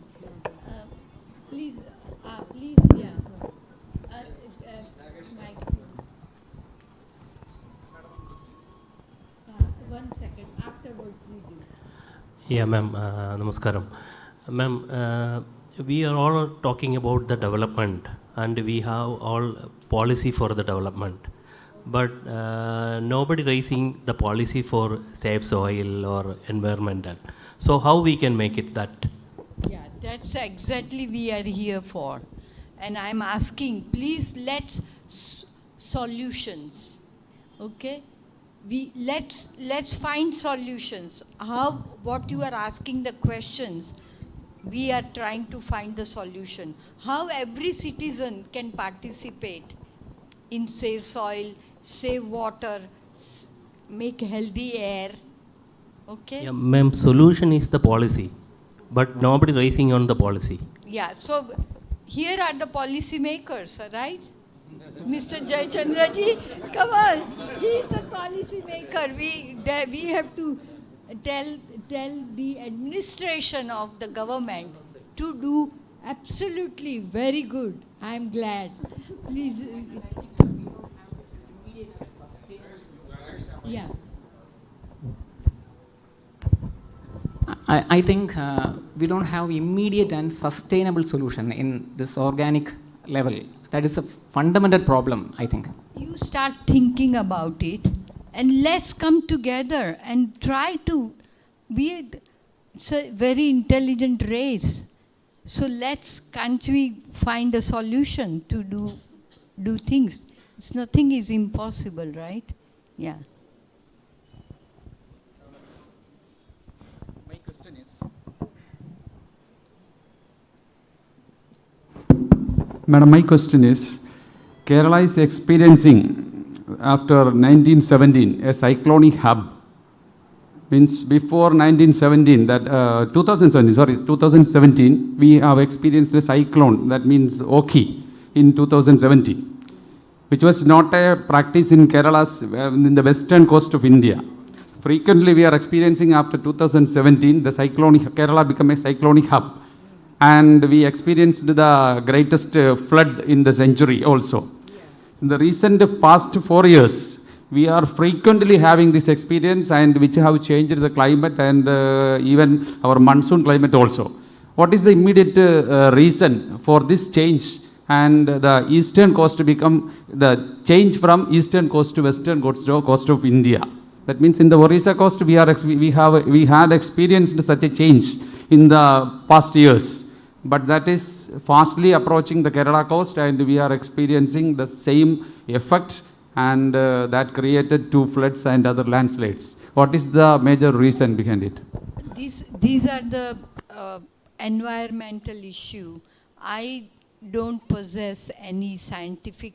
Please, yes. Mike. 1 second, afterwards we do. Yeah, ma'am, namaskaram. Ma'am, we are all talking about the development and we have all policy for the development. But nobody raising the policy for safe soil or environmental. So how we can make it that? Yeah, that's exactly we are here for. And I'm asking, please let's solutions, okay? Let's find solutions. How, what you are asking the questions, we are trying to find the solution. How every citizen can participate in save soil, save water, make healthy air, okay? Yeah, ma'am, solution is the policy, but nobody raising on the policy. Yeah, so here are the policy makers, right? Mr. Jayachandra ji, come on, he is the policy maker. We have to tell the administration of the government to do absolutely very good. I am glad. Please. Yeah. I think we don't have immediate and sustainable solution in this organic level. That is a fundamental problem, I think. You start thinking about it, and let's come together and try to be. It's a very intelligent race. So can't we find a solution to do things? Nothing is impossible, right? Yeah. My question is, Madam, my question is, Kerala is experiencing after 1917 a cyclonic hub. Means before 1917, 2017, we have experienced a cyclone, that means Oki, in 2017, which was not a practice in Kerala's, in the western coast of India. Frequently we are experiencing after 2017, Kerala became a cyclonic hub. And we experienced the greatest flood in the century also. In the recent past 4 years, we are frequently having this experience, and which have changed the climate and even our monsoon climate also. What is the immediate reason for this change and the eastern coast to become the change from eastern coast to western coast of India? That means in the Orissa coast we had experienced such a change in the past years, but that is fastly approaching the Kerala coast, and we are experiencing the same effect, and that created 2 floods and other landslides. What is the major reason behind it? These are the environmental issue. I don't possess any scientific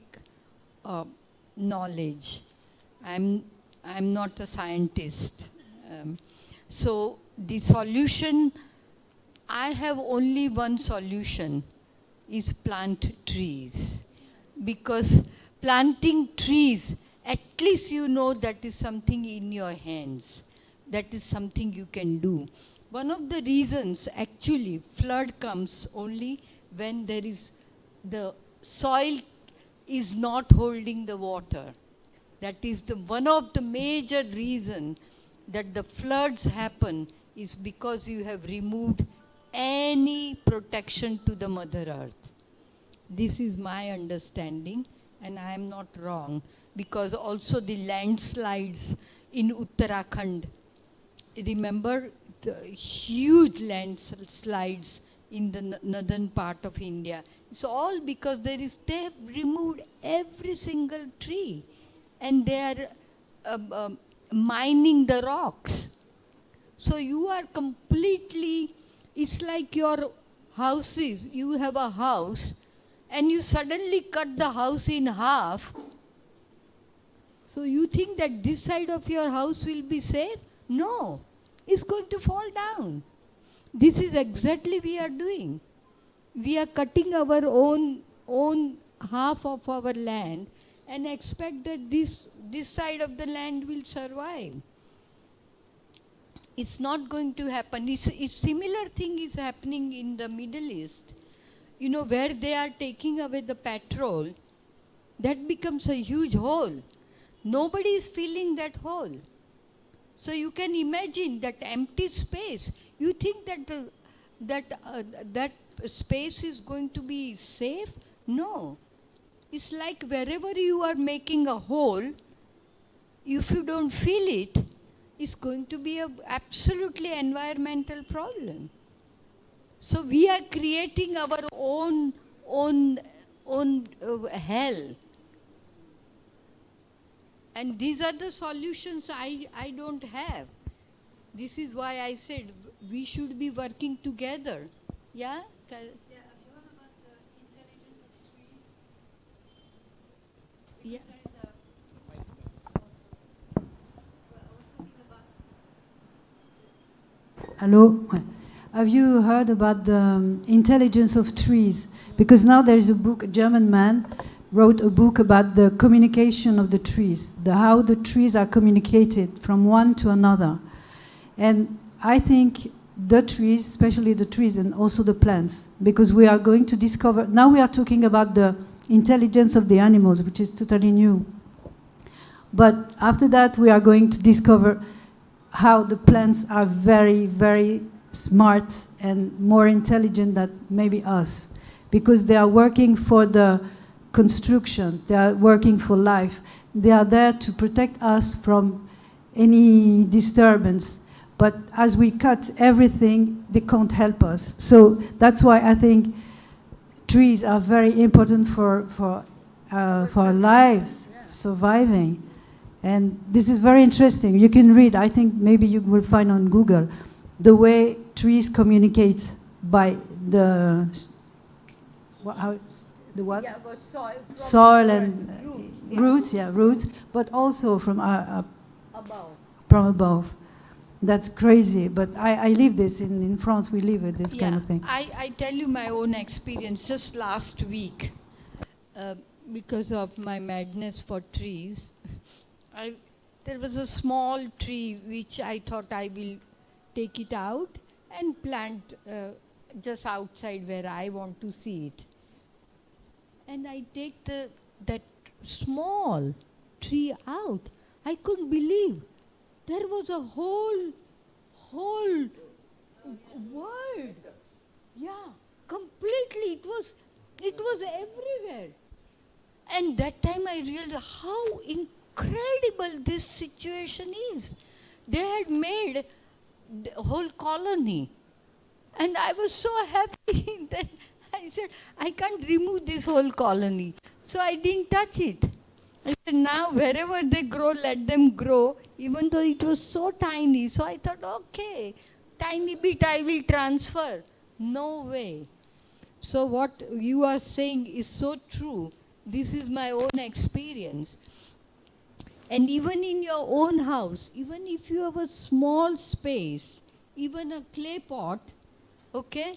knowledge. I'm not a scientist. So the solution, I have only one solution, is plant trees. Because planting trees, at least you know that is something in your hands. That is something you can do. One of the reasons actually flood comes only when there is the soil is not holding the water. That is one of the major reasons that the floods happen is because you have removed any protection to the Mother Earth. This is my understanding, and I am not wrong, because also the landslides in Uttarakhand, remember the huge landslides in the northern part of India. It's all because they have removed every single tree, and they are mining the rocks. So you are completely, it's like your houses, you have a house, and you suddenly cut the house in half. So you think that this side of your house will be safe? No, it's going to fall down. This is exactly we are doing. We are cutting our own half of our land and expect that this side of the land will survive. It's not going to happen. It's similar thing is happening in the Middle East. You know, where they are taking away the petrol, that becomes a huge hole. Nobody is filling that hole. So you can imagine that empty space. You think that that space is going to be safe? No. It's like wherever you are making a hole, if you don't fill it, it's going to be an absolutely environmental problem. So we are creating our own hell. And these are the solutions I don't have. This is why I said we should be working together. Yeah? Yeah, have you heard about the intelligence of trees? Yeah. Hello? Have you heard about the intelligence of trees? Because now there is a book, a German man wrote a book about the communication of the trees, how the trees are communicated from one to another. And I think the trees, especially the trees and also the plants, because we are going to discover, now we are talking about the intelligence of the animals, which is totally new. But after that, we are going to discover how the plants are very, very smart and more intelligent than maybe us, because they are working for the construction, they are working for life. They are there to protect us from any disturbance. But as we cut everything, they can't help us. So that's why I think trees are very important for our lives, surviving. And this is very interesting. You can read, I think maybe you will find on Google, the way trees communicate by the what? Yeah, but Soil and roots, but also from above. That's crazy, but I live this in France. We live with this kind of thing. I tell you my own experience. Just last week, because of my madness for trees, there was a small tree which I thought I will take it out and plant just outside where I want to see it. And I take that small tree out. I couldn't believe there was a whole world. Yeah, completely. It was everywhere. And that time I realized how incredible this situation is. They had made the whole colony. And I was so happy that I said, I can't remove this whole colony. So I didn't touch it. I said, now wherever they grow, let them grow, even though it was so tiny. So I thought, okay, tiny bit I will transfer. No way. So what you are saying is so true. This is my own experience. And even in your own house, even if you have a small space, even a clay pot, okay,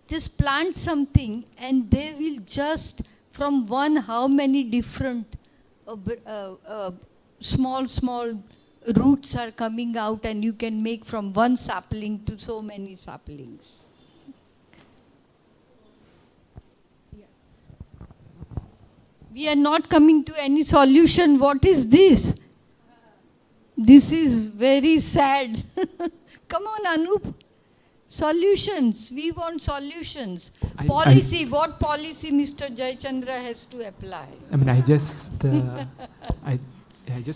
just plant something and they will just from one how many different small roots are coming out, and you can make from one sapling to so many saplings. We are not coming to any solution. What is this? This is very sad. Come on, Anup. Solutions. We want solutions. Policy. What policy Mr. Jayachandra has to apply? I mean, I just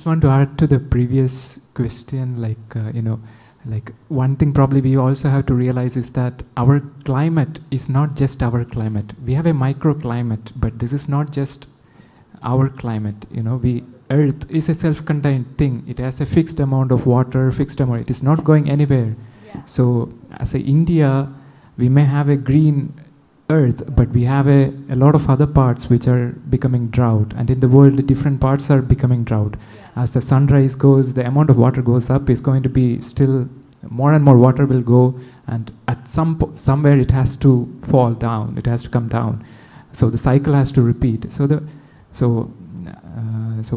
want to add to the previous question, like one thing probably we also have to realize is that our climate is not just our climate. We have a microclimate, but this is not just our climate. Earth is a self-contained thing. It has a fixed amount of water, fixed amount. It is not going anywhere. Yeah. So as India, we may have a green earth, but we have a lot of other parts which are becoming drought. And in the world, different parts are becoming drought. Yeah. As the sunrise goes, the amount of water goes up, is going to be still more and more water will go, and at somewhere it has to fall down. It has to come down. So the cycle has to repeat. So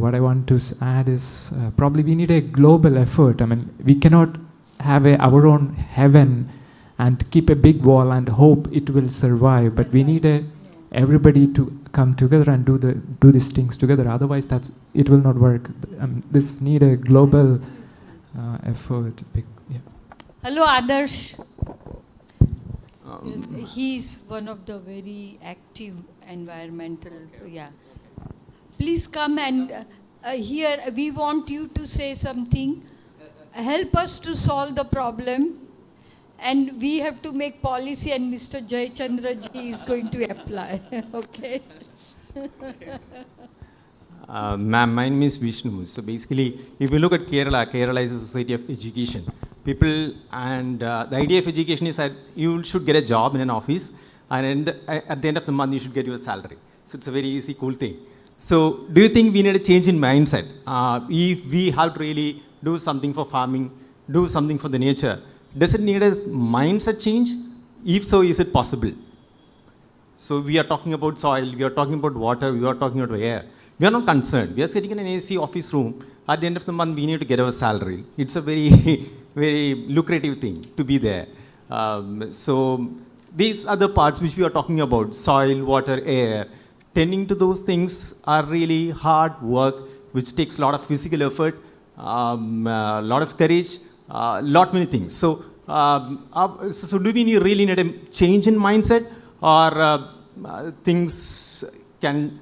what I want to add is probably we need a global effort. I mean, we cannot have our own heaven and keep a big wall and hope it will survive. But we need everybody to come together and do these things together. Otherwise, it will not work. This need a global effort. Yeah. Hello, Adarsh. He's one of the very active environmental. Yeah. Please come and here we want you to say something. Help us to solve the problem, and we have to make policy, and Mr. Jayachandra ji is going to apply. Okay. Ma'am, my name is Vishnu. So basically, if you look at Kerala is a society of education. People, and the idea of education is that you should get a job in an office, and at the end of the month you should get your salary. So it's a very easy, cool thing. So do you think we need a change in mindset? If we have to really do something for farming, do something for the nature, does it need a mindset change? If so, is it possible? So we are talking about soil, we are talking about water, we are talking about air. We are not concerned. We are sitting in an AC office room. At the end of the month, we need to get our salary. It's a very, very lucrative thing to be there. So these other parts which we are talking about, soil, water, air, tending to those things are really hard work, which takes a lot of physical effort, a lot of courage, lot many things. So, so do we really need a change in mindset, or things can,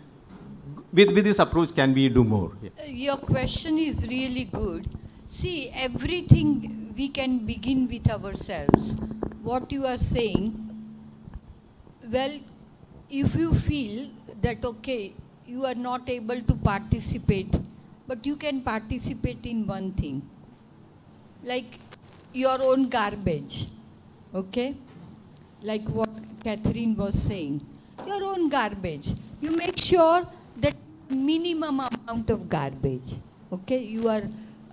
with this approach, can we do more? Yeah. Your question is really good. See, everything we can begin with ourselves. What you are saying, well, if you feel that, okay, you are not able to participate, but you can participate in one thing, like your own garbage, okay? Like what Catherine was saying, your own garbage. You make sure that minimum amount of garbage, okay? You are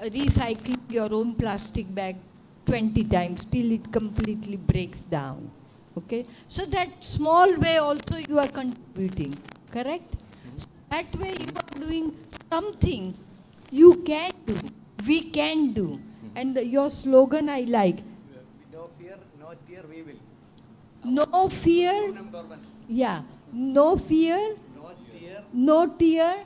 recycling your own plastic bag 20 times till it completely breaks down, okay? So that small way also you are contributing, correct? So that way you are doing something you can do, we can do. And your slogan I like. No fear, no tear, we will. No fear, yeah, no fear, no tear,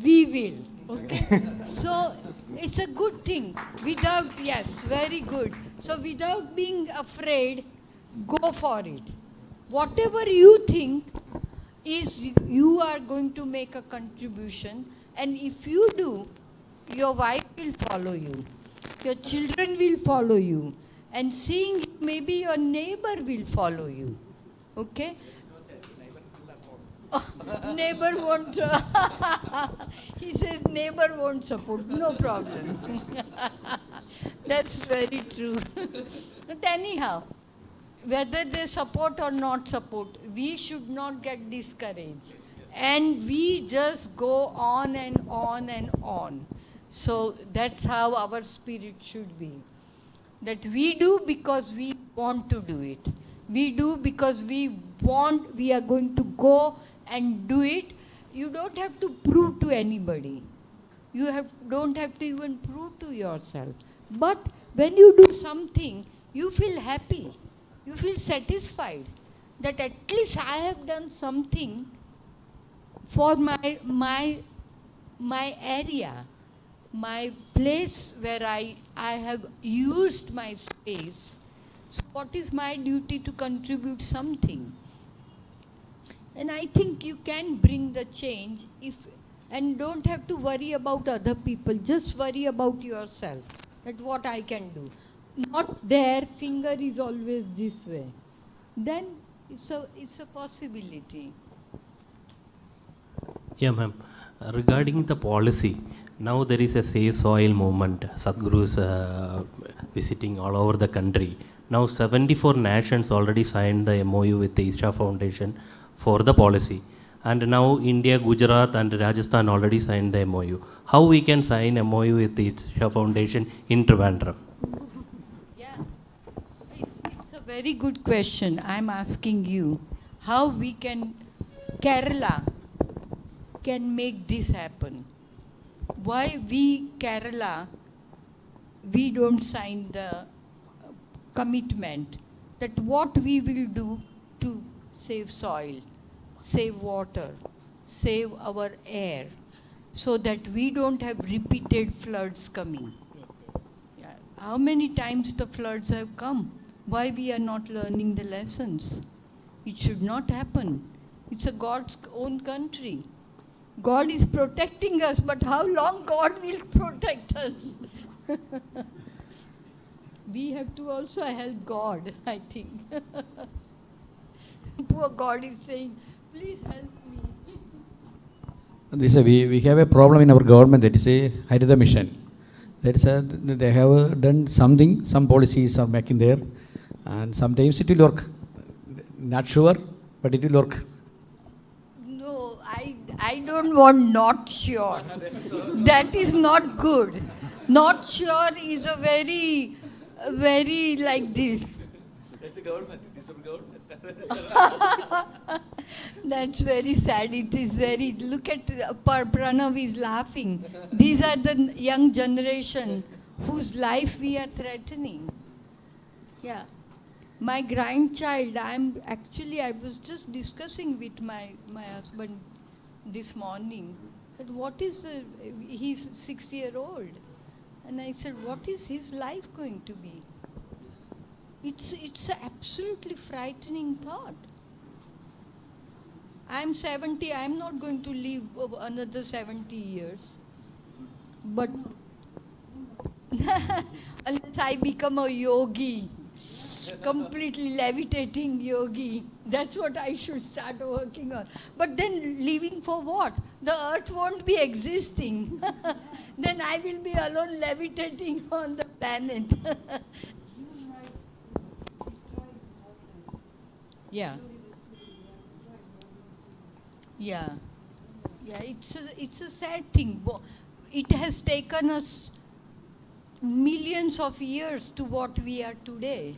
we will. Okay. So it's a good thing. Without, yes, very good. So without being afraid, go for it. Whatever you think is, you are going to make a contribution, and if you do, your wife will follow you, your children will follow you, and seeing it, maybe your neighbor will follow you. Okay? Oh, neighbor won't. He says neighbor won't support. No problem. That's very true. But anyhow, whether they support or not support, we should not get discouraged. And we just go on and on and on. So that's how our spirit should be. That we do because we want to do it. We do because we are going to go and do it. You don't have to prove to anybody. Don't have to even prove to yourself. But when you do something, you feel happy. You feel satisfied that at least I have done something for my area, my place where I have used my space. So what is my duty to contribute something? And I think you can bring the change and don't have to worry about other people. Just worry about yourself. That what I can do. Not their finger is always this way. Then it's a possibility. Yeah, ma'am. Regarding the policy, now there is a Save Soil movement. Sadhguru's visiting all over the country. Now 74 nations already signed the MOU with the Isha Foundation for the policy. And now India, Gujarat and Rajasthan already signed the MOU. How we can sign MOU with the Isha Foundation in Trivandrum? Yeah, it's a very good question. I'm asking you how we can, Kerala can make this happen. Why we, Kerala, we don't sign the commitment that what we will do to save soil, save water, save our air, so that we don't have repeated floods coming. Yeah. How many times the floods have come? Why we are not learning the lessons? It should not happen. It's a God's own country. God is protecting us, but how long God will protect us? We have to also help God, I think. Poor God is saying, please help me. We have a problem in our government, that is a Harita Mission. That is they have done something, some policies are making there, and sometimes it will work. Not sure, but it will work. No, I don't want not sure. That is not good. Not sure is a very like this. That's the government. It is the government. That's very sad. It is very, look at Pranav is laughing. These are the young generation whose life we are threatening. Yeah. My grandchild, I was just discussing with my husband this morning. Said, he's 6-year-old. And I said, what is his life going to be? It's an absolutely frightening thought. I'm 70, I'm not going to live another 70 years. But unless I become a yogi, completely levitating yogi, that's what I should start working on. But then living for what? The earth won't be existing. Then I will be alone levitating on the planet. Yeah. Yeah. Yeah, it's a sad thing. It has taken us millions of years to what we are today.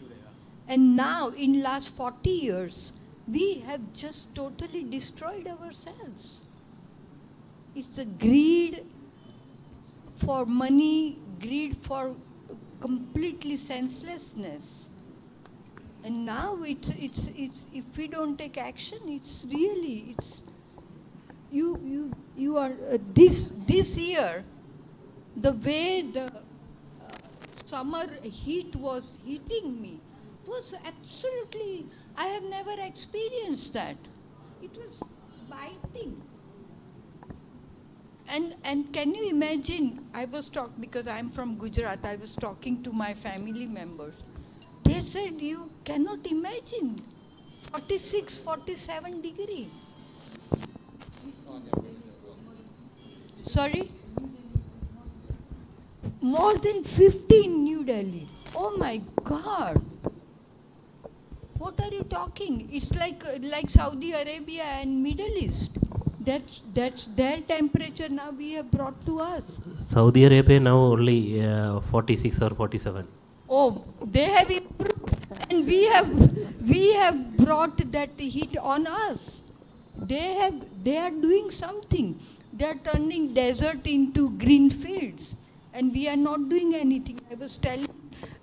And now, in last 40 years, we have just totally destroyed ourselves. It's a greed for money, greed for completely senselessness. And now it's if we don't take action, you are this year, the way the summer heat was hitting me was absolutely, I have never experienced that. It was biting. And can you imagine, because I'm from Gujarat, I was talking to my family members. They said, you cannot imagine, 46, 47 degree. Sorry? More than 50 in New Delhi. Oh my God. What are you talking? It's like Saudi Arabia and Middle East. That's their temperature now we have brought to us. Saudi Arabia now only 46 or 47. Oh, they have improved, and we have brought that heat on us. They are doing something. They are turning desert into green fields, and we are not doing anything. I was telling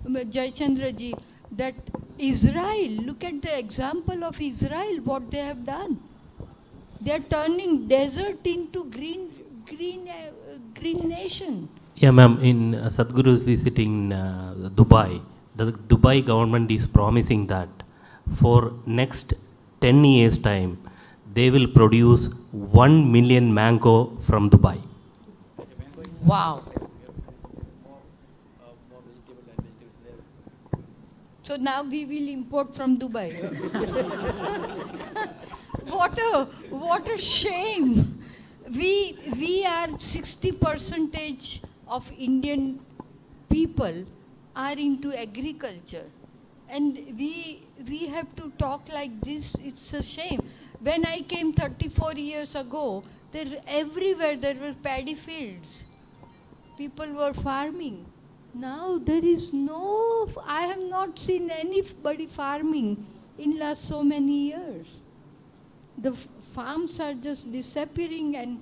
Jayachandra ji that Israel, look at the example of Israel, what they have done. They are turning desert into green nation. Yeah, ma'am, in Sadhguru's visiting Dubai, the Dubai government is promising that for next 10 years time, they will produce 1 million mango from Dubai. Wow. So now we will import from Dubai. What a shame. We are 60% of Indian people are into agriculture, and we have to talk like this. It's a shame. When I came 34 years ago, everywhere there were paddy fields. People were farming. Now there is I have not seen anybody farming in last so many years. The farms are just disappearing, and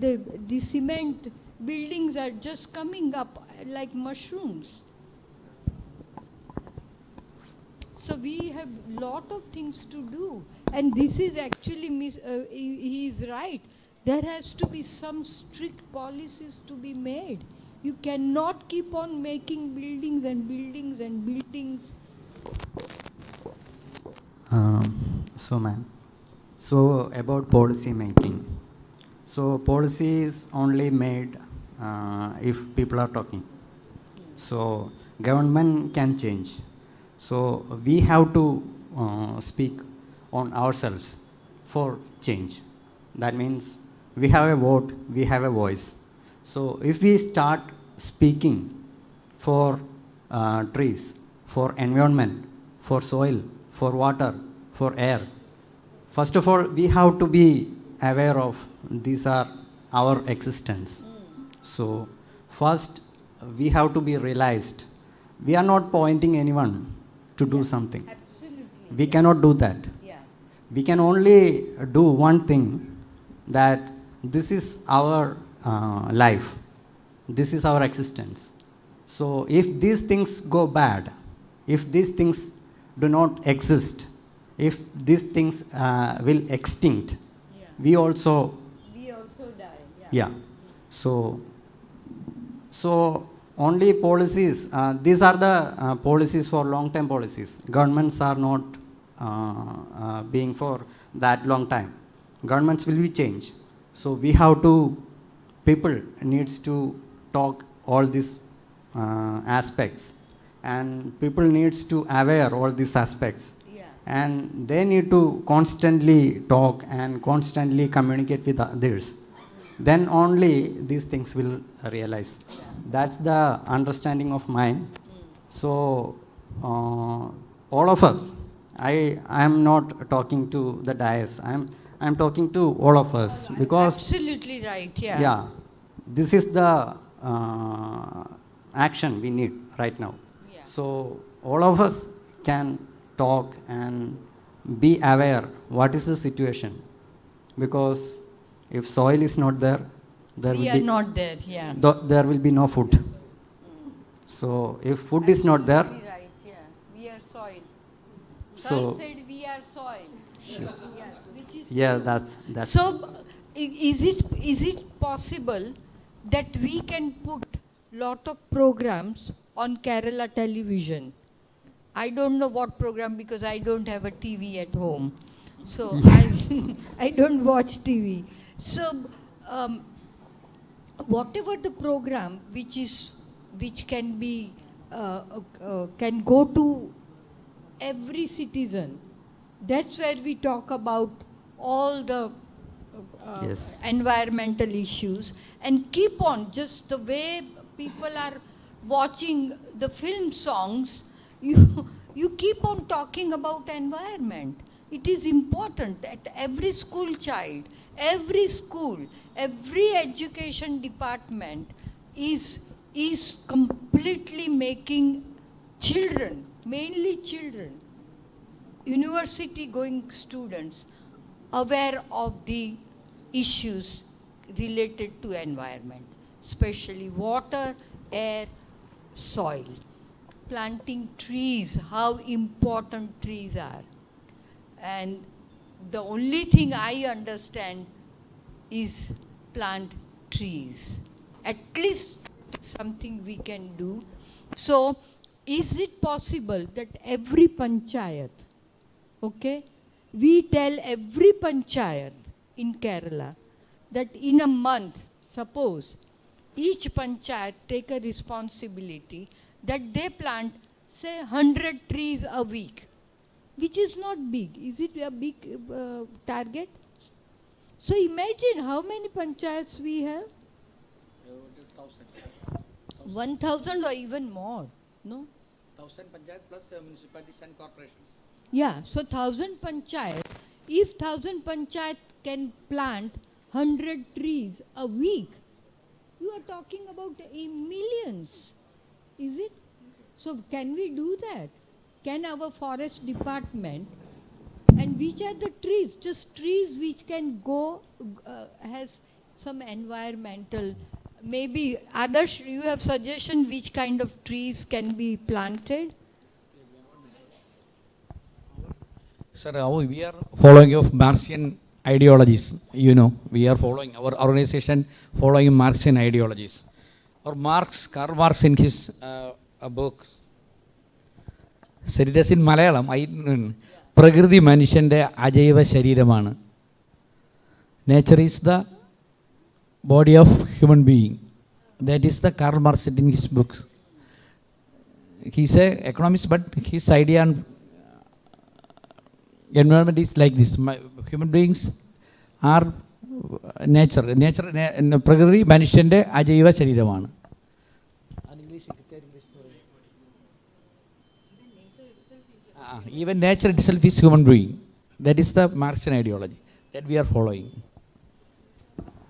the cement buildings are just coming up like mushrooms. So we have lot of things to do, and this is actually, he is right. There has to be some strict policies to be made. You cannot keep on making buildings and buildings and buildings. So about policy making. So policy is only made if people are talking. So government can change. So we have to speak on ourselves for change. That means we have a vote, we have a voice. So if we start speaking for trees, for environment, for soil, for water, for air, first of all, we have to be aware of these are our existence. So first, we have to be realized. We are not pointing anyone to do something. Absolutely. We cannot do that. Yeah. We can only do one thing, that this is our life. This is our existence. So if these things go bad, if these things do not exist, if these things will extinct, we also die. Yeah. So only policies, these are the policies for long-term policies. Governments are not being for that long time. Governments will be changed. So we have to, people needs to talk all these aspects, and people needs to aware all these aspects. And they need to constantly talk and constantly communicate with others. Then only these things will realize. That's the understanding of mine. So all of us, I am not talking to the dais. I'm talking to all of us, because Absolutely right. Yeah. yeah, this is the action we need right now. Yeah. So all of us can talk and be aware what is the situation, because if soil is not there, We are not there. Yeah. there will be no food. So if food is not there, Absolutely right. Yeah. We are soil. Sir So- said we are soil. Sure. Yeah. Which is yeah, true. that's So, is it possible that we can put lot of programs on Kerala television? I don't know what program, because I don't have a TV at home, so I don't watch TV. So, whatever the program which can be can go to every citizen. That's where we talk about all the Yes. environmental issues, and keep on just the way people are watching the film songs. You keep on talking about environment. It is important that every school child, every school, every education department is completely making children, mainly children, university going students, aware of the issues related to environment, especially water, air, soil. Planting trees, how important trees are. And the only thing I understand is plant trees. At least something we can do. So, is it possible that every panchayat, okay, we tell every panchayat in Kerala that in a month, suppose, each panchayat take a responsibility that they plant, say, 100 trees a week, which is not big. Is it a big target? So imagine how many panchayats we have? 1,000 or even more, no? 1,000 panchayat plus municipalities and corporations. Yeah, so 1,000 panchayat. If 1,000 panchayat can plant 100 trees a week, you are talking about millions, is it? So can we do that? Can our forest department, and which are the trees? Just trees which can go, has some environmental, maybe others, you have suggestion which kind of trees can be planted? Sir, we are following of Marxian ideologies. You know, we are following, our organization following Marxian ideologies. Or Karl Marx in his book, said it in Malayalam, Prakriti Manishande Ajaiva Shariramana. Nature is the body of human being. That is the Karl Marx said in his books. He's an economist, but his idea on environment is like this. Human beings are nature. Prakriti Manishande Ajaiva Shariramana. Even nature itself is human being. That is the Marxian ideology that we are following.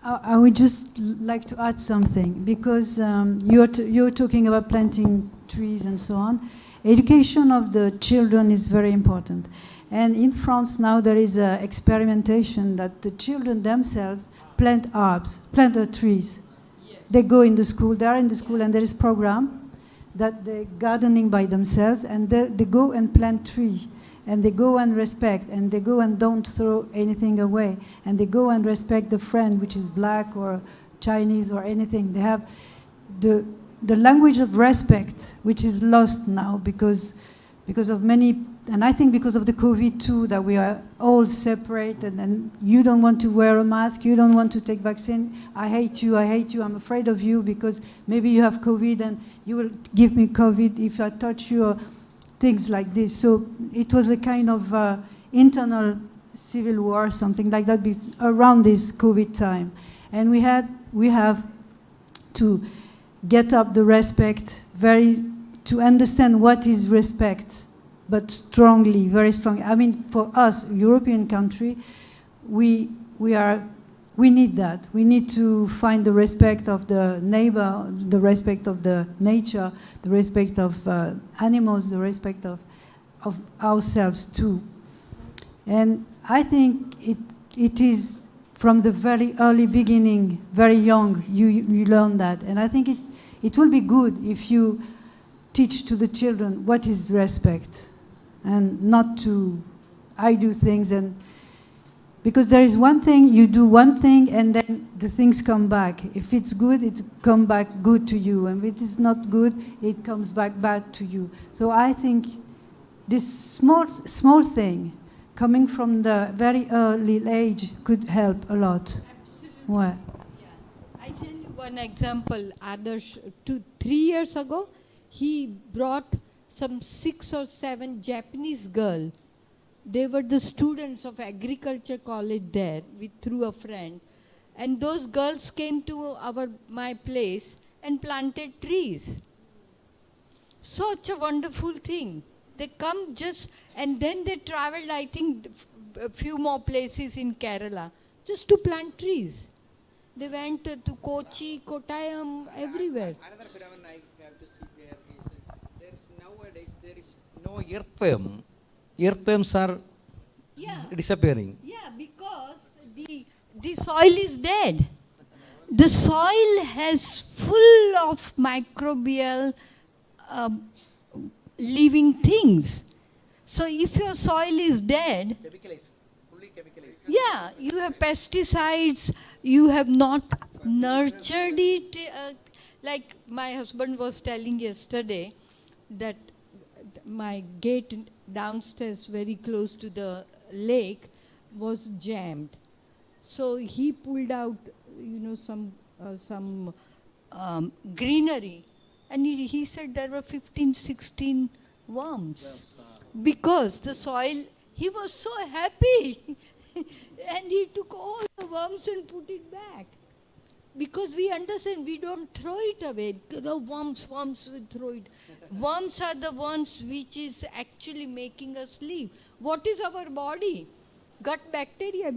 I would just like to add something, because you're talking about planting trees and so on. Education of the children is very important. And in France now there is an experimentation that the children themselves plant herbs, plant the trees. Yes. They go in the school, they are in the school, and there is program that they're gardening by themselves, and they go and plant trees, and they go and respect, and they go and don't throw anything away, and they go and respect the friend which is black or Chinese or anything. They have the language of respect, which is lost now because of many, and I think because of the COVID too, that we are all separated, and you don't want to wear a mask, you don't want to take vaccine, I hate you, I'm afraid of you because maybe you have COVID and you will give me COVID if I touch you, or things like this. So it was a kind of internal civil war, something like that, around this COVID time. And we have to get up the respect, to understand what is respect, but strongly, very strongly. I mean, for us, European country, we need that. We need to find the respect of the neighbor, the respect of the nature, the respect of animals, the respect of ourselves too. And I think it is from the very early beginning, very young, you learn that. And I think it will be good if you teach to the children what is respect, and not to I do things, and because there is one thing, you do one thing and then the things come back. If it's good, it comes back good to you, and if it is not good, it comes back bad to you. So I think this small thing coming from the very early age could help a lot. Absolutely. Well, Yeah. I tell you one example. 3 years ago, he brought some 6 or 7 Japanese girls. They were the students of agriculture college there, through a friend. And those girls came to my place and planted trees. Such a wonderful thing. They come just, and then they traveled, I think, a few more places in Kerala just to plant trees. They went to Kochi, Kottayam, everywhere. Another phenomenon I have to see there is nowadays there is no earthworm. Earthworms are disappearing. Yeah, because the soil is dead. The soil has full of microbial living things. So if your soil is dead, Fully chemicalized. yeah, you have pesticides, you have not nurtured it. Like my husband was telling yesterday that my gate downstairs, very close to the lake, was jammed. So he pulled out, some greenery, and he said there were 15, 16 worms. Because the soil, he was so happy. And he took all the worms and put it back. Because we understand, we don't throw it away. The worms, we throw it. Worms are the ones which is actually making us live. What is our body? Gut bacteria.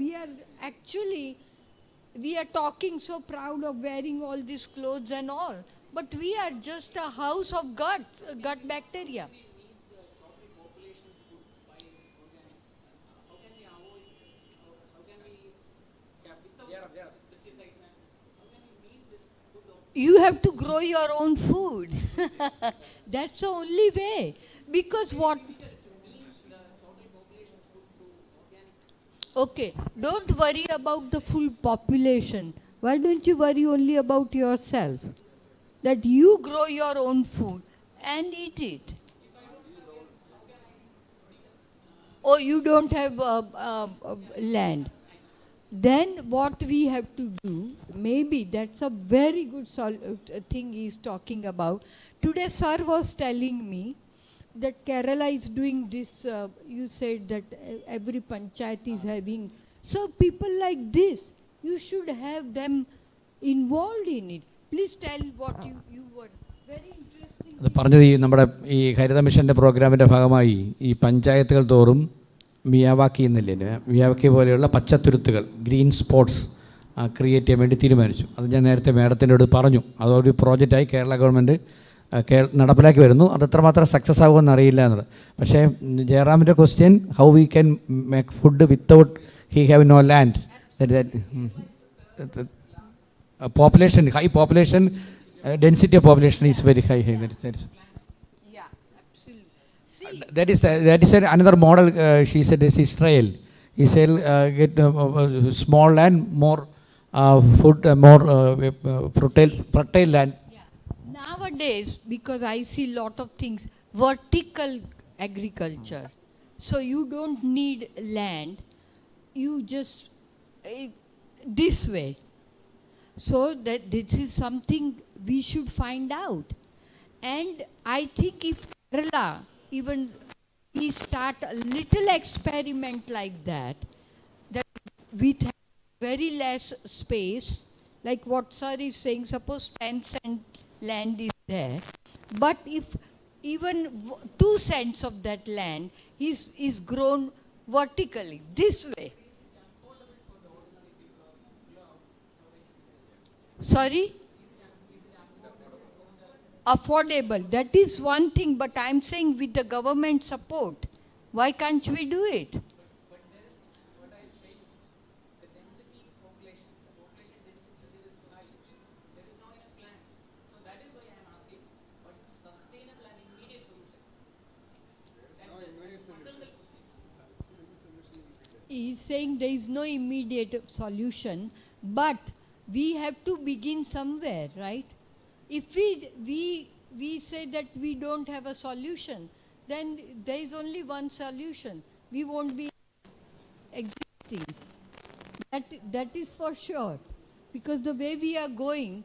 We are talking so proud of wearing all these clothes and all. But we are just a house of gut bacteria. You have to grow your own food. That's the only way. Because what? Okay, don't worry about the full population. Why don't you worry only about yourself? That you grow your own food and eat it. Oh, you don't have land. Then what we have to do, maybe that's a very good thing he's talking about. Today sir was telling me that Kerala is doing this, you said that every panchayat is having. So people like this, you should have them involved in it. Please tell what you were. Very interesting. അത് പറഞ്ഞത് നമ്മുടെ ഈ ഹരിത മിഷൻ്റെ പ്രോഗ്രാമിൻ്റെ ഭാഗമായി ഈ പഞ്ചായത്തുകൾ തോറും മിയാവാക്കി എന്നില്ലേ, മിയാവാക്കി പോലെയുള്ള പച്ചത്തുരുത്തുകൾ, ഗ്രീൻ സ്പോട്ട്സ് ക്രിയേറ്റ് ചെയ്യാൻ വേണ്ടി തീരുമാനിച്ചു. അത് ഞാൻ നേരത്തെ മാഡത്തിനോട് പറഞ്ഞു. അതൊരു പ്രോജക്റ്റായി കേരള ഗവൺമെൻറ് നടപ്പിലാക്കി വരുന്നു. അത് എത്രമാത്രം സക്സസ് ആകുമെന്ന് അറിയില്ല എന്നത്. പക്ഷേ ജയറാമിൻ്റെ question, how we can make food without he have no land. Population, high population, density of population is very high. Yeah, absolutely. See, That is another model. She said is Israel. Israel get small land, more food, more fertile land. yeah. Nowadays, because I see lot of things, vertical agriculture. So you don't need land. You just this way. So that this is something we should find out. And I think if Kerala, even we start a little experiment like that with very less space, like what sir is saying, suppose 10 cent land is there, but if even 2 cents of that land is grown vertically, this way. Sorry? Affordable. That is one thing, but I'm saying with the government support. Why can't we do it? He's saying there is no immediate solution, but we have to begin somewhere, right? If we say that we don't have a solution, then there is only one solution. We won't be existing. That is for sure. Because the way we are going,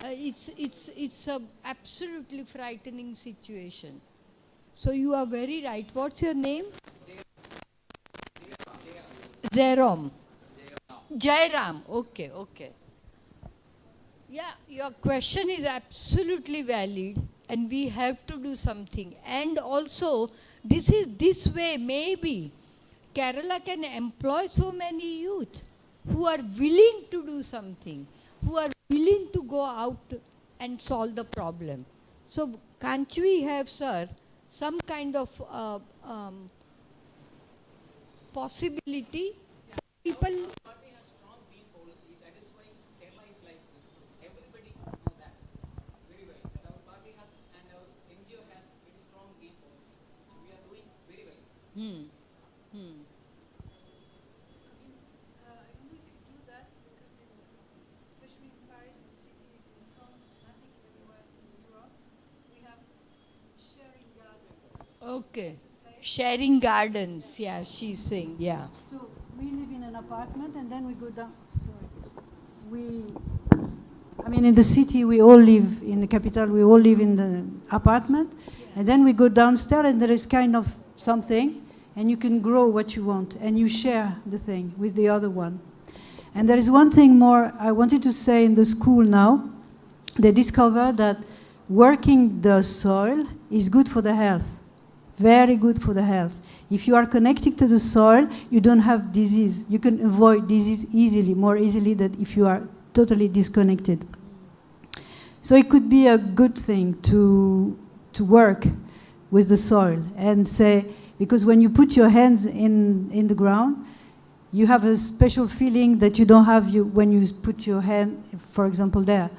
it's a absolutely frightening situation. So you are very right. What's your name? Jairam. Jairam. Okay. Yeah, your question is absolutely valid, and we have to do something. And also, this way maybe Kerala can employ so many youth who are willing to do something, who are willing to go out and solve the problem. So can't we have, sir, some kind of possibility? People. Okay. Sharing gardens, yeah, she's saying, yeah. So we live in an apartment and then we go down. In the city, we all live in the capital, we all live in the apartment. Yeah. And then we go downstairs and there is kind of something and you can grow what you want and you share the thing with the other one. And there is one thing more I wanted to say in the school now. They discovered that working the soil is good for the health. Very good for the health. If you are connected to the soil, you don't have disease. You can avoid disease easily, more easily than if you are totally disconnected. So it could be a good thing to work with the soil and say, because when you put your hands in the ground, you have a special feeling that you don't have when you put your hand, for example, there.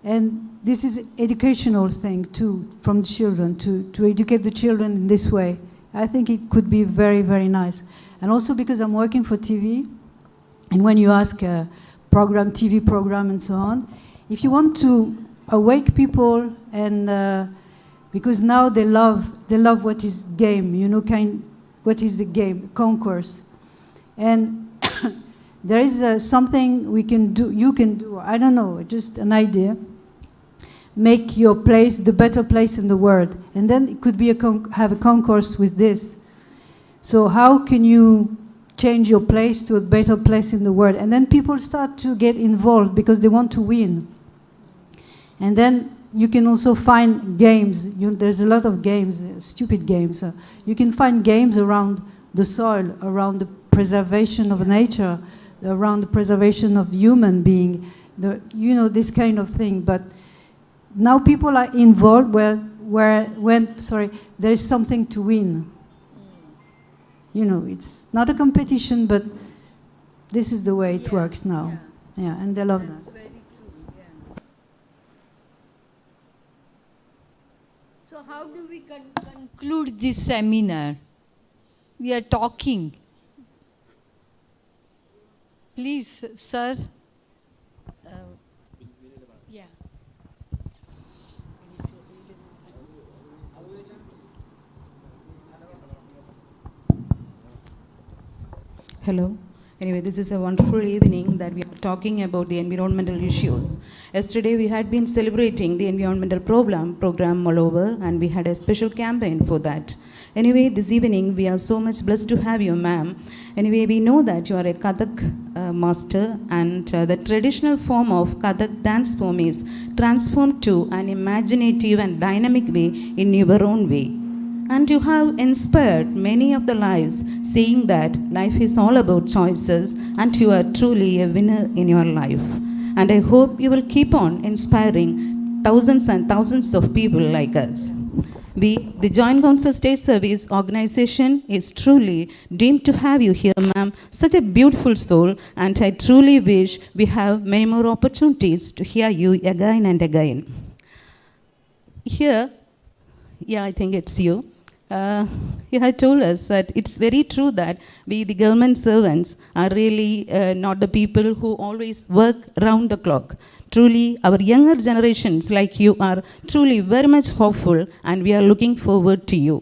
And this is an educational thing too, from the children, to educate the children in this way. I think it could be very, very nice. And also because I'm working for TV, and when you ask a program, TV program and so on, if you want to awake people, and because now they love what is game, what is the game, concourse. And there is something we can do, you can do, I don't know, just an idea. Make your place the better place in the world. And then it could be have a concourse with this. So how can you change your place to a better place in the world? And then people start to get involved because they want to win. And then you can also find games. There's a lot of games, stupid games. You can find games around the soil, around the preservation of nature, around the preservation of human being, this kind of thing. But now people are involved when there is something to win. It's not a competition, but this is the way it works now. Yeah, and they love that. That's very true, yeah. So how do we conclude this seminar? We are talking. Please, sir. Yeah. Hello. Anyway, this is a wonderful evening that we are talking about the environmental issues. Yesterday we had been celebrating the environmental program all over, and we had a special campaign for that. Anyway, this evening we are so much blessed to have you, ma'am. Anyway, we know that you are a Kathak master, and the traditional form of Kathak dance form is transformed to an imaginative and dynamic way in your own way. And you have inspired many of the lives, saying that life is all about choices and you are truly a winner in your life. And I hope you will keep on inspiring thousands and thousands of people like us. We, the Joint Council State Service Organization, is truly deemed to have you here, ma'am. Such a beautiful soul, and I truly wish we have many more opportunities to hear you again and again. Here, I think it's you. You have told us that it's very true that we, the government servants, are really not the people who always work round the clock. Truly, our younger generations like you are truly very much hopeful, and we are looking forward to you.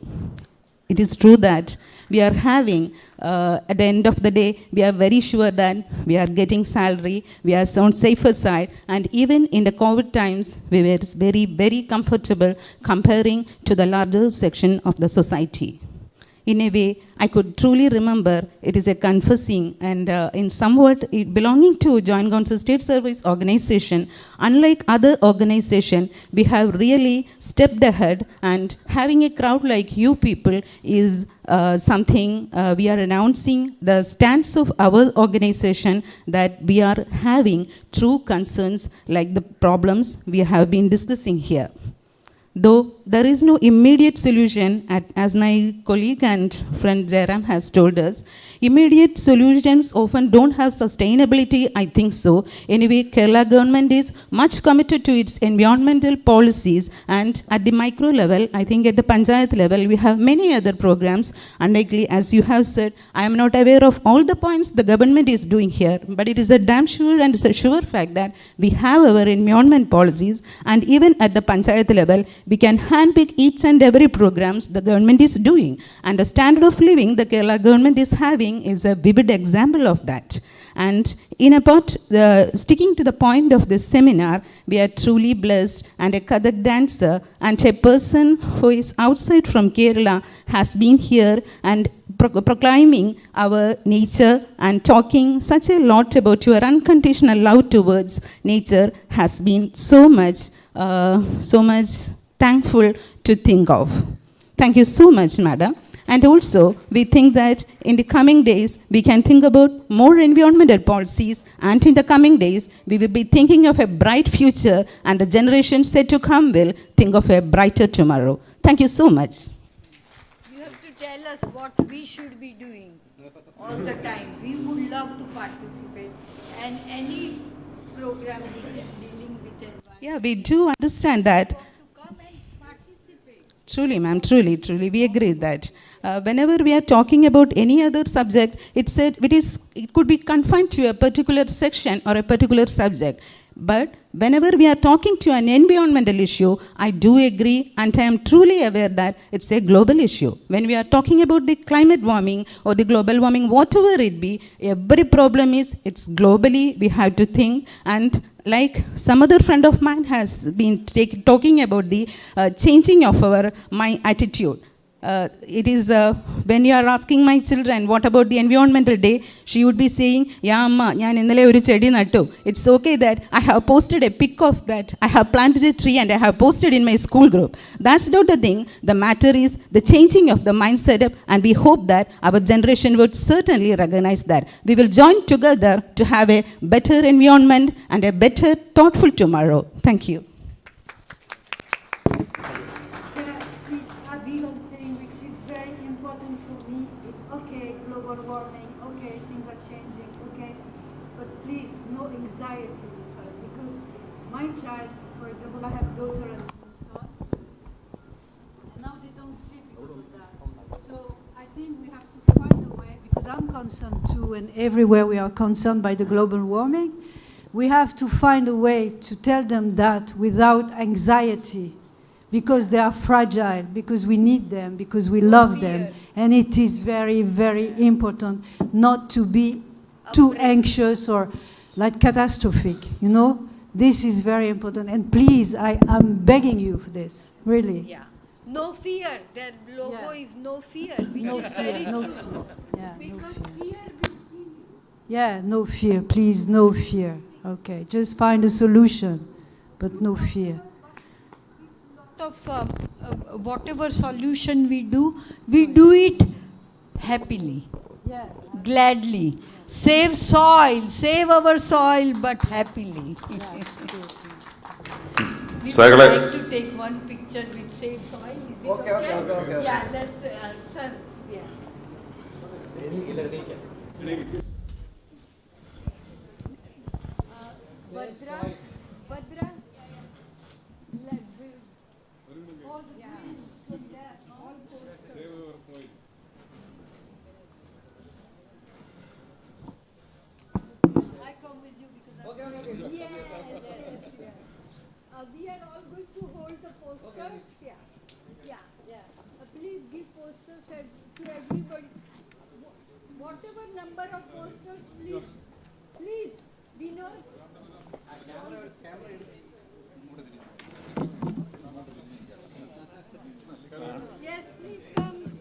It is true that we are having, at the end of the day, we are very sure that we are getting salary, we are on safer side, and even in the COVID times, we were very, very comfortable comparing to the larger section of the society. in a way, I could truly remember it is a confessing and in somewhat it belonging to Joint Council State Service Organization. Unlike other organization, we have really stepped ahead, and having a crowd like you people is something we are announcing the stance of our organization, that we are having true concerns like the problems we have been discussing here. Though there is no immediate solution, as my colleague and friend Jairam has told us, immediate solutions often don't have sustainability, I think so. Anyway, Kerala government is much committed to its environmental policies, and at the micro level, I think at the panchayat level, we have many other programs. Unlikely, as you have said, I am not aware of all the points the government is doing here, but it is a damn sure and it's a sure fact that we have our environment policies, and even at the panchayat level, we can handpick each and every programs the government is doing. And the standard of living the Kerala government is having is a vivid example of that. And in about sticking to the point of this seminar, we are truly blessed, and a Kathak dancer and a person who is outside from Kerala has been here and proclaiming our nature and talking such a lot about your unconditional love towards nature has been so much thankful to think of. Thank you so much, madam. And also, we think that in the coming days, we can think about more environmental policies, and in the coming days, we will be thinking of a bright future, and the generations set to come will think of a brighter tomorrow. Thank you so much. You have to tell us what we should be doing all the time. We would love to participate, and any program which is dealing with environment. Yeah, we do understand that. Truly, ma'am, truly, we agree that whenever we are talking about any other subject, it could be confined to a particular section or a particular subject. But whenever we are talking to an environmental issue, I do agree, and I am truly aware that it's a global issue. When we are talking about the climate warming or the global warming, whatever it be, every problem it's globally, we have to think. And like some other friend of mine has been talking about the changing of my attitude. It is when you are asking my children, what about the environmental day? She would be saying, yeah, amma, njan innale oru chedi nattu. It's okay that I have posted a pic of that. I have planted a tree and I have posted in my school group. That's not the thing. The matter is the changing of the mindset, and we hope that our generation would certainly recognize that. We will join together to have a better environment and a better, thoughtful tomorrow. Thank you. My child, for example, I have daughter and son, and now they don't sleep because of that. So I think we have to find a way, because I'm concerned too, and everywhere we are concerned by the global warming, we have to find a way to tell them that without anxiety, because they are fragile, because we need them, because we love them, and it is very, very important not to be too anxious or like catastrophic, you know? This is very important, and please, I'm begging you for this, really. Yeah. No fear. Their logo is no fear. No fear, no fear. Yeah, because no fear. fear will kill you. Yeah, no fear, please, no fear. Okay, just find a solution, but no fear. Of whatever solution we do it happily, gladly. Save soil, save our soil, but happily. We would like to take one picture with save soil. Is it okay? Yeah, let's, sir. Yeah. Badra. We are all going to hold the posters. Please give posters to everybody. Whatever number of posters, please. We know. Yes, please come.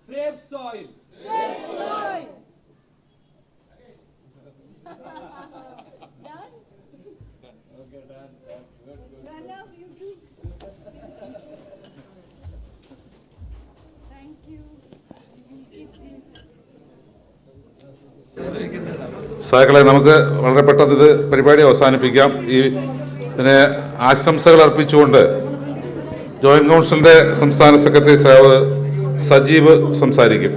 Save soil. Save soil. Done? Okay, done. Good. Pranav, you too. Thank you. We will keep this. സഹാക്കളെ, നമുക്ക് വളരെ പെട്ടെന്ന് ഇത് പരിപാടി അവസാനിപ്പിക്കാം. ഇതിന് ആശംസകൾ അർപ്പിച്ചുകൊണ്ട് joint കൗൺസിലിന്റെ സംസ്ഥാന സെക്രട്ടറി സജീവ് സംസാരിക്കും.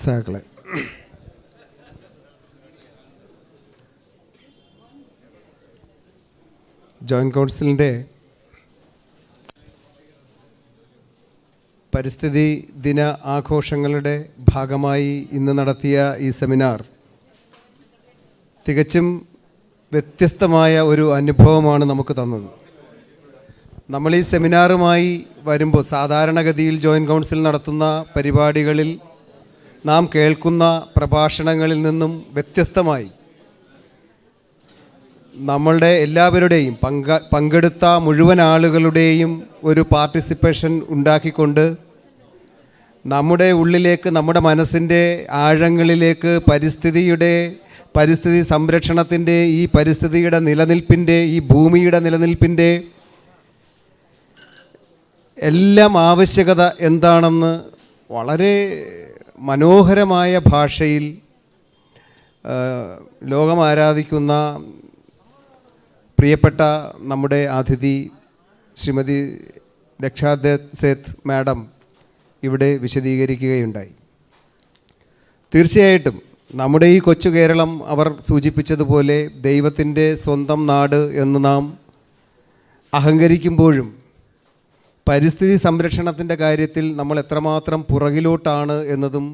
സഹാക്കളെ, ജോയിന്റ് കൗൺസിലിൻ്റെ പരിസ്ഥിതി ദിന ആഘോഷങ്ങളുടെ ഭാഗമായി ഇന്ന് നടത്തിയ ഈ സെമിനാർ തികച്ചും വ്യത്യസ്തമായ ഒരു അനുഭവമാണ് നമുക്ക് തന്നത്. നമ്മൾ ഈ സെമിനാറുമായി വരുമ്പോൾ സാധാരണഗതിയിൽ ജോയിന്റ് കൗൺസിൽ നടത്തുന്ന പരിപാടികളിൽ നാം കേൾക്കുന്ന പ്രഭാഷണങ്ങളിൽ നിന്നും വ്യത്യസ്തമായി നമ്മളുടെ എല്ലാവരുടെയും പങ്കെടുത്ത മുഴുവൻ ആളുകളുടെയും ഒരു പാർട്ടിസിപ്പേഷൻ ഉണ്ടാക്കിക്കൊണ്ട് നമ്മുടെ ഉള്ളിലേക്ക്, നമ്മുടെ മനസ്സിൻ്റെ ആഴങ്ങളിലേക്ക് പരിസ്ഥിതി സംരക്ഷണത്തിൻ്റെ, ഈ പരിസ്ഥിതിയുടെ നിലനിൽപ്പിൻ്റെ, ഈ ഭൂമിയുടെ നിലനിൽപ്പിൻ്റെ എല്ലാം ആവശ്യകത എന്താണെന്ന് വളരെ മനോഹരമായ ഭാഷയിൽ ലോകം ആരാധിക്കുന്ന പ്രിയപ്പെട്ട നമ്മുടെ അതിഥി ശ്രീമതി ദക്ഷാസേത്ത് മാഡം ഇവിടെ വിശദീകരിക്കുകയുണ്ടായി. തീർച്ചയായിട്ടും നമ്മുടെ ഈ കൊച്ചു കേരളം അവർ സൂചിപ്പിച്ചതുപോലെ ദൈവത്തിൻ്റെ സ്വന്തം നാട് എന്ന് നാം അഹങ്കരിക്കുമ്പോഴും പരിസ്ഥിതി സംരക്ഷണത്തിൻ്റെ കാര്യത്തിൽ നമ്മൾ എത്രമാത്രം പുറകിലോട്ടാണ് എന്നതും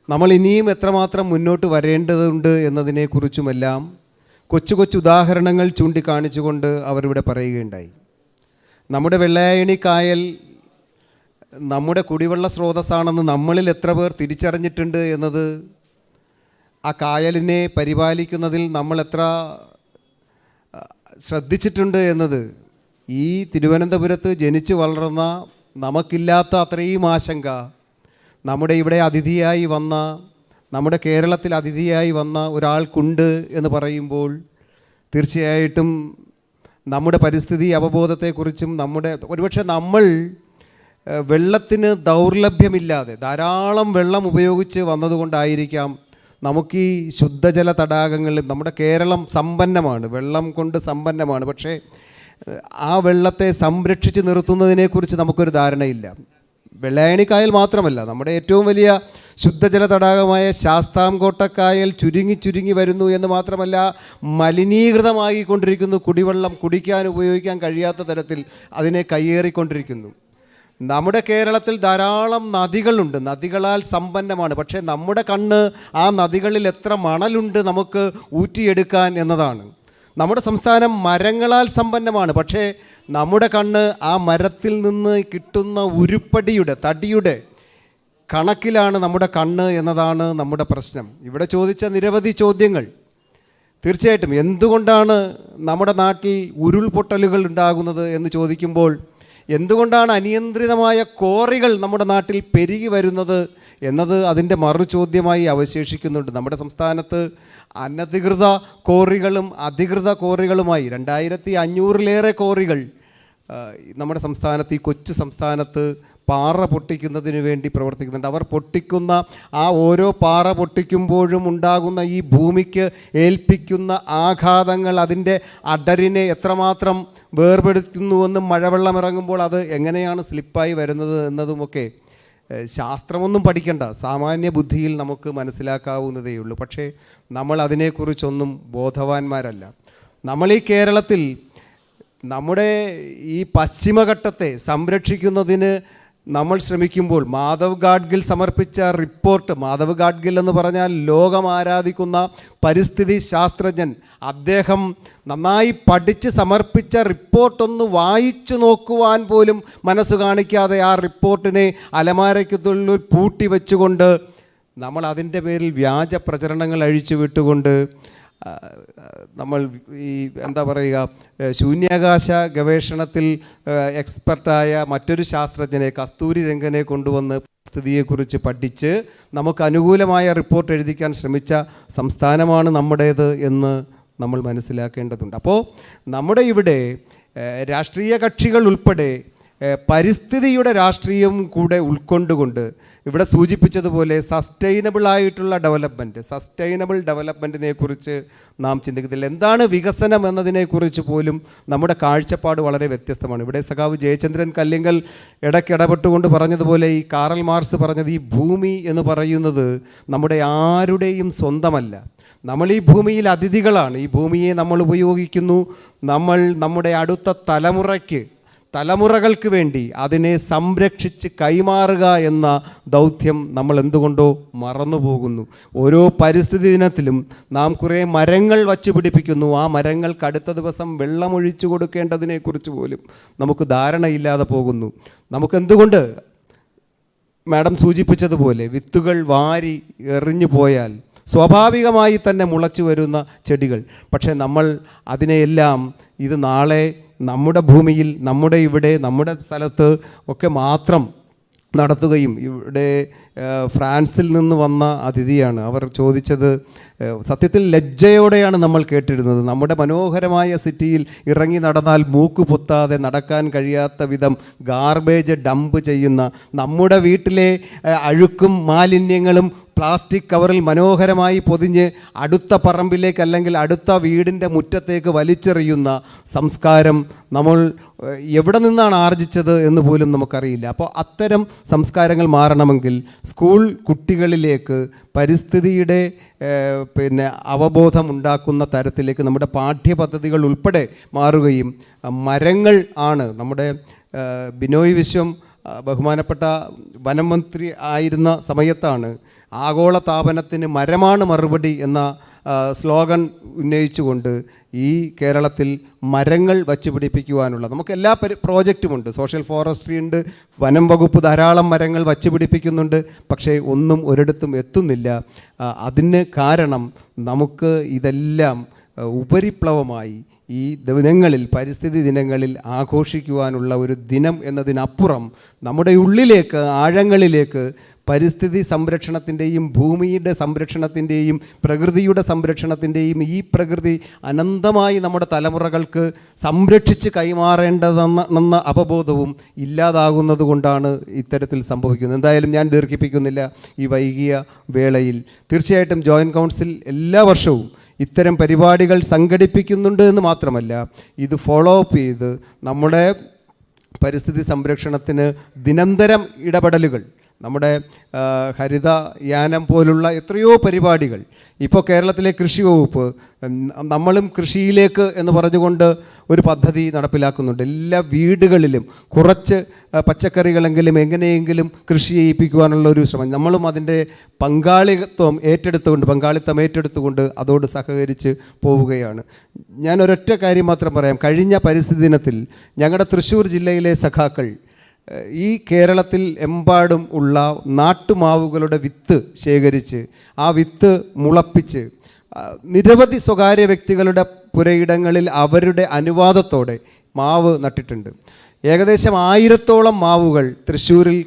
നമ്മൾ ഇനിയും എത്രമാത്രം മുന്നോട്ട് വരേണ്ടതുണ്ട് എന്നതിനെക്കുറിച്ചുമെല്ലാം കൊച്ചു കൊച്ചു ഉദാഹരണങ്ങൾ ചൂണ്ടിക്കാണിച്ചുകൊണ്ട് അവരിവിടെ പറയുകയുണ്ടായി. നമ്മുടെ വെള്ളായണി കായൽ നമ്മുടെ കുടിവെള്ള സ്രോതസ്സാണെന്ന് നമ്മളിൽ എത്ര പേർ തിരിച്ചറിഞ്ഞിട്ടുണ്ട് എന്നത്, ആ കായലിനെ പരിപാലിക്കുന്നതിൽ നമ്മൾ എത്ര ശ്രദ്ധിച്ചിട്ടുണ്ട് എന്നത് ഈ തിരുവനന്തപുരത്ത് ജനിച്ചു വളർന്ന നമുക്കില്ലാത്ത അത്രയും ആശങ്ക നമ്മുടെ ഇവിടെ അതിഥിയായി വന്ന, നമ്മുടെ കേരളത്തിൽ അതിഥിയായി വന്ന ഒരാൾക്കുണ്ട് എന്ന് പറയുമ്പോൾ തീർച്ചയായിട്ടും നമ്മുടെ പരിസ്ഥിതി അവബോധത്തെക്കുറിച്ചും ഒരുപക്ഷെ നമ്മൾ വെള്ളത്തിന് ദൗർലഭ്യമില്ലാതെ ധാരാളം വെള്ളം ഉപയോഗിച്ച് വന്നതുകൊണ്ടായിരിക്കാം നമുക്ക് ഈ ശുദ്ധജല തടാകങ്ങളിൽ, നമ്മുടെ കേരളം സമ്പന്നമാണ്, വെള്ളം കൊണ്ട് സമ്പന്നമാണ്. പക്ഷേ ആ വെള്ളത്തെ സംരക്ഷിച്ച് നിർത്തുന്നതിനെക്കുറിച്ച് നമുക്കൊരു ധാരണയില്ല. വെള്ളായണി കായൽ മാത്രമല്ല, നമ്മുടെ ഏറ്റവും വലിയ ശുദ്ധജല തടാകമായ ശാസ്താംകോട്ടക്കായൽ ചുരുങ്ങി വരുന്നു എന്ന് മാത്രമല്ല മലിനീകൃതമായിക്കൊണ്ടിരിക്കുന്നു. കുടിവെള്ളം കുടിക്കാൻ ഉപയോഗിക്കാൻ കഴിയാത്ത തരത്തിൽ അതിനെ കയ്യേറിക്കൊണ്ടിരിക്കുന്നു. നമ്മുടെ കേരളത്തിൽ ധാരാളം നദികളുണ്ട്, നദികളാൽ സമ്പന്നമാണ്. പക്ഷേ നമ്മുടെ കണ്ണ് ആ നദികളിൽ എത്ര മണലുണ്ട് നമുക്ക് ഊറ്റിയെടുക്കാൻ എന്നതാണ്. നമ്മുടെ സംസ്ഥാനം മരങ്ങളാൽ സമ്പന്നമാണ്. പക്ഷേ നമ്മുടെ കണ്ണ് ആ മരത്തിൽ നിന്ന് കിട്ടുന്ന ഉരുപ്പടിയുടെ തടിയുടെ കണക്കിലാണ് നമ്മുടെ കണ്ണ് എന്നതാണ് നമ്മുടെ പ്രശ്നം. ഇവിടെ ചോദിച്ച നിരവധി ചോദ്യങ്ങൾ തീർച്ചയായിട്ടും എന്തുകൊണ്ടാണ് നമ്മുടെ നാട്ടിൽ ഉരുൾപൊട്ടലുകൾ ഉണ്ടാകുന്നത് എന്ന് ചോദിക്കുമ്പോൾ, എന്തുകൊണ്ടാണ് അനിയന്ത്രിതമായ കോറികൾ നമ്മുടെ നാട്ടിൽ പെരുകി വരുന്നത് എന്നത് അതിൻ്റെ മറുചോദ്യമായി അവശേഷിക്കുന്നുണ്ട്. നമ്മുടെ സംസ്ഥാനത്ത് അനധികൃത കോറികളും അധികൃത കോറികളുമായി 2500-ലേറെ കോറികൾ നമ്മുടെ സംസ്ഥാനത്ത്, ഈ കൊച്ചു സംസ്ഥാനത്ത് പാറ പൊട്ടിക്കുന്നതിന് വേണ്ടി പ്രവർത്തിക്കുന്നുണ്ട്. അവർ പൊട്ടിക്കുന്ന ആ ഓരോ പാറ പൊട്ടിക്കുമ്പോഴും ഉണ്ടാകുന്ന ഈ ഭൂമിക്ക് ഏൽപ്പിക്കുന്ന ആഘാതങ്ങൾ അതിൻ്റെ അടരിനെ എത്രമാത്രം വേർപെടുത്തുന്നുവെന്നും മഴവെള്ളം ഇറങ്ങുമ്പോൾ അത് എങ്ങനെയാണ് സ്ലിപ്പായി വരുന്നത് എന്നതുമൊക്കെ ശാസ്ത്രമൊന്നും പഠിക്കേണ്ട, സാമാന്യ ബുദ്ധിയിൽ നമുക്ക് മനസ്സിലാക്കാവുന്നതേ ഉള്ളൂ. പക്ഷേ നമ്മൾ അതിനെക്കുറിച്ചൊന്നും ബോധവാന്മാരല്ല. നമ്മൾ ഈ കേരളത്തിൽ നമ്മുടെ ഈ പശ്ചിമഘട്ടത്തെ സംരക്ഷിക്കുന്നതിന് നമ്മൾ ശ്രമിക്കുമ്പോൾ മാധവ് ഗാഡ്ഗിൽ സമർപ്പിച്ച റിപ്പോർട്ട്, മാധവ് ഗാഡ്ഗിൽ എന്ന് പറഞ്ഞാൽ ലോകം ആരാധിക്കുന്ന പരിസ്ഥിതി ശാസ്ത്രജ്ഞൻ, അദ്ദേഹം നന്നായി പഠിച്ച് സമർപ്പിച്ച റിപ്പോർട്ടൊന്ന് വായിച്ചു നോക്കുവാൻ പോലും മനസ്സ് കാണിക്കാതെ ആ റിപ്പോർട്ടിനെ അലമാരയ്ക്കുള്ളിൽ പൂട്ടി വെച്ചുകൊണ്ട് നമ്മൾ അതിൻ്റെ പേരിൽ വ്യാജ പ്രചരണങ്ങൾ അഴിച്ചു വിട്ടുകൊണ്ട് നമ്മൾ ഈ എന്താ പറയുക, ശൂന്യാകാശ ഗവേഷണത്തിൽ എക്സ്പെർട്ടായ മറ്റൊരു ശാസ്ത്രജ്ഞനെ, കസ്തൂരി രംഗനെ കൊണ്ടുവന്ന് സ്ഥിതിയെക്കുറിച്ച് പഠിച്ച് നമുക്ക് അനുകൂലമായ റിപ്പോർട്ട് എഴുതിക്കാൻ ശ്രമിച്ച സംസ്ഥാനമാണ് നമ്മുടേത് എന്ന് നമ്മൾ മനസ്സിലാക്കേണ്ടതുണ്ട്. അപ്പോൾ നമ്മുടെ ഇവിടെ രാഷ്ട്രീയ കക്ഷികൾ ഉൾപ്പെടെ പരിസ്ഥിതിയുടെ രാഷ്ട്രീയം കൂടെ ഉൾക്കൊണ്ടുകൊണ്ട് ഇവിടെ സൂചിപ്പിച്ചതുപോലെ സസ്റ്റൈനബിളായിട്ടുള്ള സസ്റ്റൈനബിൾ ഡെവലപ്മെൻറ്റിനെ കുറിച്ച് നാം ചിന്തിക്കുന്നില്ല. എന്താണ് വികസനം എന്നതിനെക്കുറിച്ച് പോലും നമ്മുടെ കാഴ്ചപ്പാട് വളരെ വ്യത്യസ്തമാണ്. ഇവിടെ സഖാവ് ജയചന്ദ്രൻ കല്ലിങ്കൽ ഇടയ്ക്കിടപെട്ടുകൊണ്ട് പറഞ്ഞതുപോലെ, ഈ കാറൽ മാർക്സ് പറഞ്ഞത്, ഈ ഭൂമി എന്ന് പറയുന്നത് നമ്മുടെ ആരുടെയും സ്വന്തമല്ല. നമ്മൾ ഈ ഭൂമിയിൽ അതിഥികളാണ്. ഈ ഭൂമിയെ നമ്മൾ ഉപയോഗിക്കുന്നു. നമ്മൾ നമ്മുടെ അടുത്ത തലമുറകൾക്ക് വേണ്ടി അതിനെ സംരക്ഷിച്ച് കൈമാറുക എന്ന ദൗത്യം നമ്മൾ എന്തുകൊണ്ടോ മറന്നുപോകുന്നു. ഓരോ പരിസ്ഥിതി ദിനത്തിലും നാം കുറേ മരങ്ങൾ വച്ച് പിടിപ്പിക്കുന്നു. ആ മരങ്ങൾക്ക് അടുത്ത ദിവസം വെള്ളമൊഴിച്ചു കൊടുക്കേണ്ടതിനെക്കുറിച്ച് പോലും നമുക്ക് ധാരണയില്ലാതെ പോകുന്നു. നമുക്കെന്തുകൊണ്ട് മാഡം സൂചിപ്പിച്ചതുപോലെ വിത്തുകൾ വാരി എറിഞ്ഞു പോയാൽ സ്വാഭാവികമായി തന്നെ മുളച്ചു വരുന്ന ചെടികൾ, പക്ഷേ നമ്മൾ അതിനെയെല്ലാം ഇത് നാളെ നമ്മുടെ ഭൂമിയിൽ, നമ്മുടെ ഇവിടെ, നമ്മുടെ സ്ഥലത്ത് ഒക്കെ മാത്രം നടത്തുകയും, ഇവിടെ ഫ്രാൻസിൽ നിന്ന് വന്ന അതിഥിയാണ്, അവർ ചോദിച്ചത് സത്യത്തിൽ ലജ്ജയോടെയാണ് നമ്മൾ കേട്ടിരുന്നത്. നമ്മുടെ മനോഹരമായ സിറ്റിയിൽ ഇറങ്ങി നടന്നാൽ മൂക്ക് പൊത്താതെ നടക്കാൻ കഴിയാത്ത വിധം ഗാർബേജ് ഡംപ് ചെയ്യുന്ന, നമ്മുടെ വീട്ടിലെ അഴുക്കും മാലിന്യങ്ങളും പ്ലാസ്റ്റിക് കവറിൽ മനോഹരമായി പൊതിഞ്ഞ് അടുത്ത പറമ്പിലേക്ക് അല്ലെങ്കിൽ അടുത്ത വീടിൻ്റെ മുറ്റത്തേക്ക് വലിച്ചെറിയുന്ന സംസ്കാരം നമ്മൾ എവിടെ നിന്നാണ് ആർജിച്ചത് എന്ന് പോലും നമുക്കറിയില്ല. അപ്പോൾ അത്തരം സംസ്കാരങ്ങൾ മാറണമെങ്കിൽ സ്കൂൾ കുട്ടികളിലേക്ക് പരിസ്ഥിതിയുടെ അവബോധം ഉണ്ടാക്കുന്ന തരത്തിലേക്ക് നമ്മുടെ പാഠ്യപദ്ധതികൾ ഉൾപ്പെടെ മാറുകയും, മരങ്ങൾ ആണ് നമ്മുടെ ബിനോയ് വിശ്വം ബഹുമാനപ്പെട്ട വനം മന്ത്രി ആയിരുന്ന സമയത്താണ് ആഗോള താപനത്തിന് മരമാണ് മറുപടി എന്ന സ്ലോഗൻ ഉന്നയിച്ചുകൊണ്ട് ഈ കേരളത്തിൽ മരങ്ങൾ വച്ച് പിടിപ്പിക്കുവാനുള്ള നമുക്ക് എല്ലാ പ്രോജക്റ്റുമുണ്ട്. സോഷ്യൽ ഫോറസ്ട്രി ഉണ്ട്, വനം വകുപ്പ് ധാരാളം മരങ്ങൾ വച്ച് പിടിപ്പിക്കുന്നുണ്ട്. പക്ഷേ ഒന്നും ഒരിടത്തും എത്തുന്നില്ല. അതിന് കാരണം നമുക്ക് ഇതെല്ലാം ഉപരിപ്ലവമായി ഈ ദിനങ്ങളിൽ, പരിസ്ഥിതി ദിനങ്ങളിൽ ആഘോഷിക്കുവാനുള്ള ഒരു ദിനം എന്നതിനപ്പുറം നമ്മുടെ ഉള്ളിലേക്ക്, ആഴങ്ങളിലേക്ക് പരിസ്ഥിതി സംരക്ഷണത്തിൻ്റെയും ഭൂമിയുടെ സംരക്ഷണത്തിൻ്റെയും പ്രകൃതിയുടെ സംരക്ഷണത്തിൻ്റെയും ഈ പ്രകൃതി അനന്തമായി നമ്മുടെ തലമുറകൾക്ക് സംരക്ഷിച്ച് കൈമാറേണ്ടതെന്ന അവബോധവും ഇല്ലാതാകുന്നത് കൊണ്ടാണ് ഇത്തരത്തിൽ സംഭവിക്കുന്നത്. എന്തായാലും ഞാൻ ദീർഘിപ്പിക്കുന്നില്ല ഈ വൈകിയ വേളയിൽ. തീർച്ചയായിട്ടും ജോയിൻറ്റ് കൗൺസിൽ എല്ലാ വർഷവും ഇത്തരം പരിപാടികൾ സംഘടിപ്പിക്കുന്നുണ്ട് എന്ന് മാത്രമല്ല, ഇത് ഫോളോ അപ്പ് ചെയ്ത് നമ്മുടെ പരിസ്ഥിതി സംരക്ഷണത്തിന് ദിനംതരം ഇടപെടലുകൾ നമ്മുടെ ഹരിതയാനം പോലുള്ള എത്രയോ പരിപാടികൾ. ഇപ്പോൾ കേരളത്തിലെ കൃഷി വകുപ്പ് നമ്മളും കൃഷിയിലേക്ക് എന്ന് പറഞ്ഞുകൊണ്ട് ഒരു പദ്ധതി നടപ്പിലാക്കുന്നുണ്ട്. എല്ലാ വീടുകളിലും കുറച്ച് പച്ചക്കറികളെങ്കിലും എങ്ങനെയെങ്കിലും കൃഷി ചെയ്യിപ്പിക്കുവാനുള്ള ഒരു ശ്രമം. നമ്മളും അതിൻ്റെ പങ്കാളിത്തം ഏറ്റെടുത്തുകൊണ്ട് അതോട് സഹകരിച്ച് പോവുകയാണ്. ഞാൻ ഒരൊറ്റ കാര്യം മാത്രം പറയാം. കഴിഞ്ഞ പരിസ്ഥിതി ദിനത്തിൽ ഞങ്ങളുടെ തൃശ്ശൂർ ജില്ലയിലെ സഖാക്കൾ ഈ കേരളത്തിൽ എമ്പാടും ഉള്ള നാട്ടുമാവുകളുടെ വിത്ത് ശേഖരിച്ച് ആ വിത്ത് മുളപ്പിച്ച് നിരവധി സ്വകാര്യ വ്യക്തികളുടെ പുരയിടങ്ങളിൽ അവരുടെ അനുവാദത്തോടെ മാവ് നട്ടിട്ടുണ്ട്. ഏകദേശം 1000-ഓളം മാവുകൾ തൃശ്ശൂരിൽ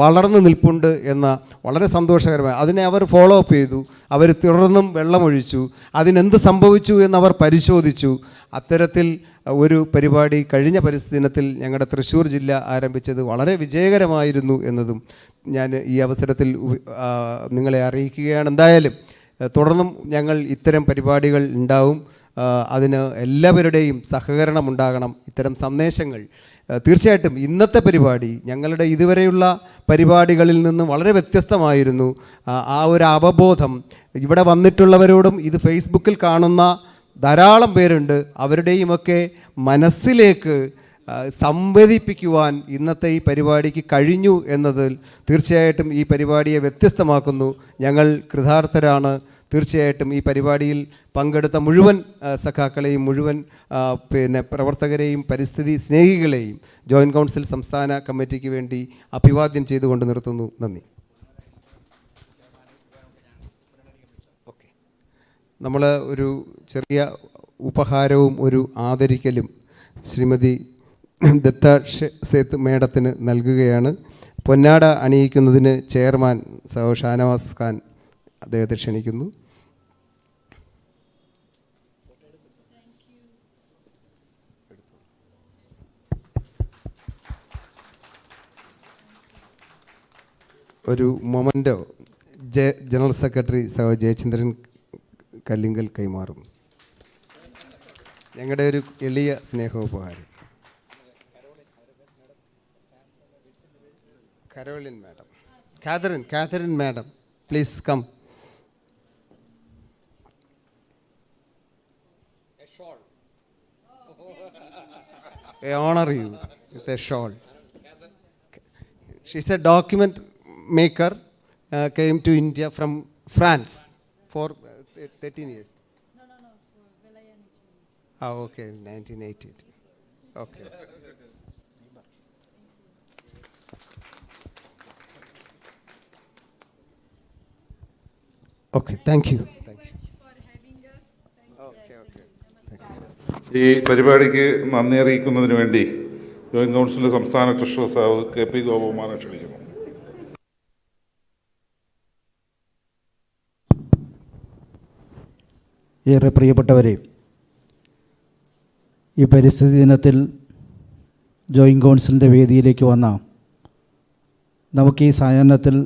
വളർന്നു നിൽപ്പുണ്ട് എന്ന വളരെ സന്തോഷകരമായ. അതിനെ അവർ ഫോളോ അപ്പ് ചെയ്തു. അവർ തുടർന്നും വെള്ളമൊഴിച്ചു. അതിനെന്ത് സംഭവിച്ചു എന്നവർ പരിശോധിച്ചു. അത്തരത്തിൽ ഒരു പരിപാടി കഴിഞ്ഞ പരിസ്ഥിതി ദിനത്തിൽ ഞങ്ങളുടെ തൃശ്ശൂർ ജില്ല ആരംഭിച്ചത് വളരെ വിജയകരമായിരുന്നു എന്നതും ഞാൻ ഈ അവസരത്തിൽ നിങ്ങളെ അറിയിക്കുകയാണ്. എന്തായാലും തുടർന്നും ഞങ്ങൾ ഇത്തരം പരിപാടികൾ ഉണ്ടാവും. അതിന് എല്ലാവരുടെയും സഹകരണം ഉണ്ടാകണം. ഇത്തരം സന്ദേശങ്ങൾ തീർച്ചയായിട്ടും ഇന്നത്തെ പരിപാടി ഞങ്ങളുടെ ഇതുവരെയുള്ള പരിപാടികളിൽ നിന്ന് വളരെ വ്യത്യസ്തമായിരുന്നു. ആ ഒരു അവബോധം ഇവിടെ വന്നിട്ടുള്ളവരോടും ഇത് ഫേസ്ബുക്കിൽ കാണുന്ന ധാരാളം പേരുണ്ട്, അവരുടെയുമൊക്കെ മനസ്സിലേക്ക് സംവദിപ്പിക്കുവാൻ ഇന്നത്തെ ഈ പരിപാടിക്ക് കഴിഞ്ഞു എന്നതിൽ തീർച്ചയായിട്ടും ഈ പരിപാടിയെ വ്യത്യസ്തമാക്കുന്നു. ഞങ്ങൾ കൃതാർത്ഥരാണ്. തീർച്ചയായിട്ടും ഈ പരിപാടിയിൽ പങ്കെടുത്ത മുഴുവൻ സഖാക്കളെയും മുഴുവൻ പ്രവർത്തകരെയും പരിസ്ഥിതി സ്നേഹികളെയും ജോയിൻറ്റ് കൗൺസിൽ സംസ്ഥാന കമ്മിറ്റിക്ക് വേണ്ടി അഭിവാദ്യം ചെയ്തുകൊണ്ട് നിർത്തുന്നു. നന്ദി. ഓക്കെ, നമ്മൾ ഒരു ചെറിയ ഉപഹാരവും ഒരു ആദരിക്കലും ശ്രീമതി ദത്ത സേത്ത് മേഡത്തിന് നൽകുകയാണ്. പൊന്നാട അണിയിക്കുന്നതിന് ചെയർമാൻ ഷാനവാസ് ഖാൻ അദ്ദേഹത്തെ ക്ഷണിക്കുന്നു. ഒരു memento general secretary Jayachandran Kallingal കൈമാറുന്നു. ഞങ്ങളുടെ ഒരു എളിയ സ്നേഹോപഹാരം. Caroline madam, Catherine madam, please come. I honor you with a shawl. She's a document maker, came to India from France for 13 years. No, okay, 1980. Okay. Okay, thank you. ഈ പരിപാടിക്ക് നന്ദി അറിയിക്കുന്നതിന് വേണ്ടി joint കൗൺസിലിൻ്റെ സംസ്ഥാന ട്രഷറർ സാവ് KP ഗോപകുമാരനെ ക്ഷണിക്കുന്നു. ഏറെ പ്രിയപ്പെട്ടവരെ, ഈ പരിസ്ഥിതി ദിനത്തിൽ ജോയിൻറ്റ് കൗൺസിലിൻ്റെ വേദിയിലേക്ക് വന്ന നമുക്ക് ഈ സായാഹ്നത്തിൽ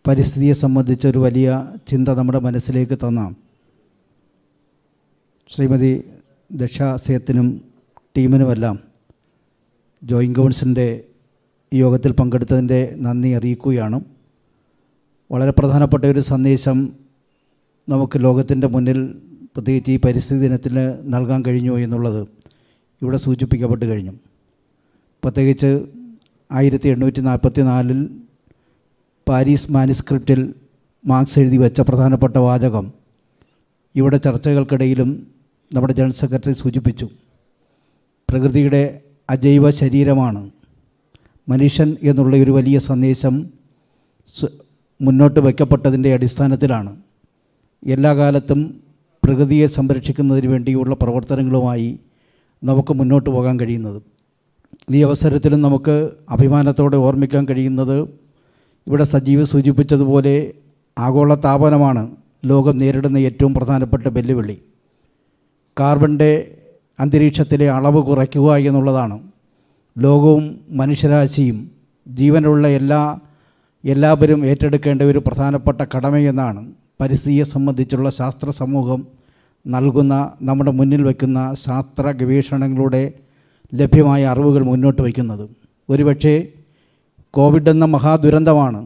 പരിസ്ഥിതിയെ സംബന്ധിച്ചൊരു വലിയ ചിന്ത നമ്മുടെ മനസ്സിലേക്ക് തന്ന ശ്രീമതി ദക്ഷ സേത്തിനും ടീമിനുമെല്ലാം ജോയിൻറ്റ് കൗൺസിലിൻ്റെ യോഗത്തിൽ പങ്കെടുത്തതിൻ്റെ നന്ദി അറിയിക്കുകയാണ്. വളരെ പ്രധാനപ്പെട്ട ഒരു സന്ദേശം നമുക്ക് ലോകത്തിൻ്റെ മുന്നിൽ പ്രത്യേകിച്ച് ഈ പരിസ്ഥിതി ദിനത്തിൽ നൽകാൻ കഴിഞ്ഞു എന്നുള്ളത് ഇവിടെ സൂചിപ്പിക്കപ്പെട്ട് കഴിഞ്ഞു. പ്രത്യേകിച്ച് 1844 പാരീസ് മാനുസ്ക്രിപ്റ്റിൽ മാർക്സ് എഴുതി വെച്ച പ്രധാനപ്പെട്ട വാചകം ഇവിടെ ചർച്ചകൾക്കിടയിലും നമ്മുടെ ജനറൽ സെക്രട്ടറി സൂചിപ്പിച്ചു. പ്രകൃതിയുടെ അജൈവ ശരീരമാണ് മനുഷ്യൻ എന്നുള്ള ഒരു വലിയ സന്ദേശം മുന്നോട്ട് വയ്ക്കപ്പെട്ടതിൻ്റെ അടിസ്ഥാനത്തിലാണ് എല്ലാ കാലത്തും പ്രകൃതിയെ സംരക്ഷിക്കുന്നതിന് വേണ്ടിയുള്ള പ്രവർത്തനങ്ങളുമായി നമുക്ക് മുന്നോട്ട് പോകാൻ കഴിയുന്നത്. ഈ അവസരത്തിലും നമുക്ക് അഭിമാനത്തോടെ ഓർമ്മിക്കാൻ കഴിയുന്നത് ഇവിടെ സജീവ് സൂചിപ്പിച്ചതുപോലെ ആഗോള താപനമാണ് ലോകം നേരിടുന്ന ഏറ്റവും പ്രധാനപ്പെട്ട വെല്ലുവിളി. കാർബണിൻ്റെ അന്തരീക്ഷത്തിലെ അളവ് കുറയ്ക്കുക എന്നുള്ളതാണ് ലോകവും മനുഷ്യരാശിയും ജീവനുള്ള എല്ലാവരും ഏറ്റെടുക്കേണ്ട ഒരു പ്രധാനപ്പെട്ട കടമയെന്നാണ് പരിസ്ഥിതിയെ സംബന്ധിച്ചുള്ള ശാസ്ത്ര സമൂഹം നൽകുന്ന നമ്മുടെ മുന്നിൽ വയ്ക്കുന്ന ശാസ്ത്ര ഗവേഷണങ്ങളുടെ ലഭ്യമായ അറിവുകൾ മുന്നോട്ട് വയ്ക്കുന്നത്. ഒരുപക്ഷെ കോവിഡ് എന്ന മഹാദുരന്തമാണ്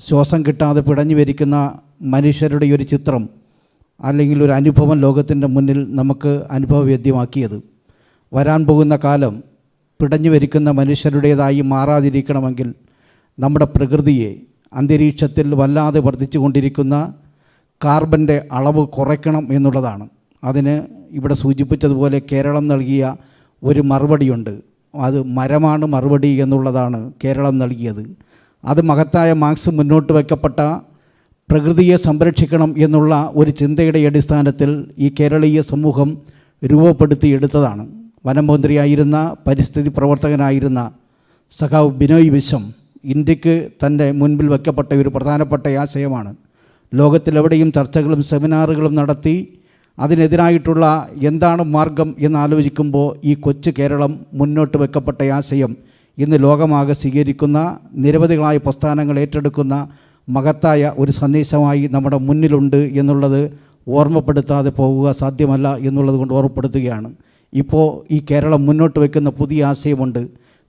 ശ്വാസം കിട്ടാതെ പിടഞ്ഞു വരിക്കുന്ന മനുഷ്യരുടെ ഒരു ചിത്രം അല്ലെങ്കിൽ ഒരു അനുഭവം ലോകത്തിൻ്റെ മുന്നിൽ നമുക്ക് അനുഭവവേദ്യമാക്കിയത്. വരാൻ പോകുന്ന കാലം പിടഞ്ഞു വരിക്കുന്ന മനുഷ്യരുടേതായി മാറാതിരിക്കണമെങ്കിൽ നമ്മുടെ പ്രകൃതിയെ, അന്തരീക്ഷത്തിൽ വല്ലാതെ വർദ്ധിച്ചു കൊണ്ടിരിക്കുന്ന കാർബൻ്റെ അളവ് കുറയ്ക്കണം എന്നുള്ളതാണ്. അതിന് ഇവിടെ സൂചിപ്പിച്ചതുപോലെ കേരളം നൽകിയ ഒരു മറുപടിയുണ്ട്. അത് മരമാണ് മറുപടി എന്നുള്ളതാണ് കേരളം നൽകിയത്. അത് മഹത്തായ മാർക്സ് മുന്നോട്ട് വയ്ക്കപ്പെട്ട പ്രകൃതിയെ സംരക്ഷിക്കണം എന്നുള്ള ഒരു ചിന്തയുടെ അടിസ്ഥാനത്തിൽ ഈ കേരളീയ സമൂഹം രൂപപ്പെടുത്തിയെടുത്തതാണ്. വനമന്ത്രിയായിരുന്ന, പരിസ്ഥിതി പ്രവർത്തകനായിരുന്ന സഖാവ് ബിനോയ് വിശ്വം ഇന്ത്യക്ക് തൻ്റെ മുൻപിൽ വയ്ക്കപ്പെട്ട ഒരു പ്രധാനപ്പെട്ട ആശയമാണ്. ലോകത്തിലെവിടെയും ചർച്ചകളും സെമിനാറുകളും നടത്തി അതിനെതിരായിട്ടുള്ള എന്താണ് മാർഗം എന്നാലോചിക്കുമ്പോൾ ഈ കൊച്ചു കേരളം മുന്നോട്ട് വെക്കപ്പെട്ട ആശയം ഇന്ന് ലോകമാകെ സ്വീകരിക്കുന്ന, നിരവധികളായ പ്രസ്ഥാനങ്ങൾ ഏറ്റെടുക്കുന്ന മഹത്തായ ഒരു സന്ദേശമായി നമ്മുടെ മുന്നിലുണ്ട് എന്നുള്ളത് ഓർമ്മപ്പെടുത്താതെ പോകുക സാധ്യമല്ല എന്നുള്ളത് കൊണ്ട് ഓർമ്മപ്പെടുത്തുകയാണ്. ഇപ്പോൾ ഈ കേരളം മുന്നോട്ട് വയ്ക്കുന്ന പുതിയ ആശയമുണ്ട്.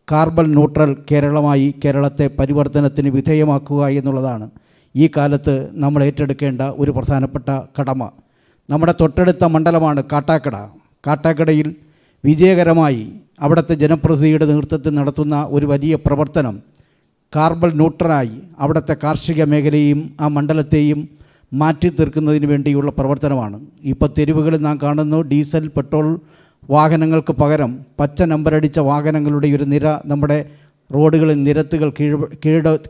കാർബൺ ന്യൂട്രൽ കേരളമായി കേരളത്തെ പരിവർത്തനത്തിന് വിധേയമാക്കുക എന്നുള്ളതാണ് ഈ കാലത്ത് നമ്മൾ ഏറ്റെടുക്കേണ്ട ഒരു പ്രധാനപ്പെട്ട കടമ. നമ്മുടെ തൊട്ടടുത്ത മണ്ഡലമാണ് കാട്ടാക്കട. കാട്ടാക്കടയിൽ വിജയകരമായി അവിടുത്തെ ജനപ്രതിനിധിയുടെ നേതൃത്വത്തിൽ നടത്തുന്ന ഒരു വലിയ പ്രവർത്തനം കാർബൺ ന്യൂട്രലായി അവിടുത്തെ കാർഷിക മേഖലയെയും ആ മണ്ഡലത്തെയും മാറ്റി തീർക്കുന്നതിന് വേണ്ടിയുള്ള പ്രവർത്തനമാണ്. ഇപ്പോൾ തെരുവുകളിൽ നാം കാണുന്നു ഡീസൽ, പെട്രോൾ വാഹനങ്ങൾക്ക് പകരം പച്ച നമ്പരടിച്ച വാഹനങ്ങളുടെ ഒരു നിര നമ്മുടെ റോഡുകളിൽ നിരത്തുകൾ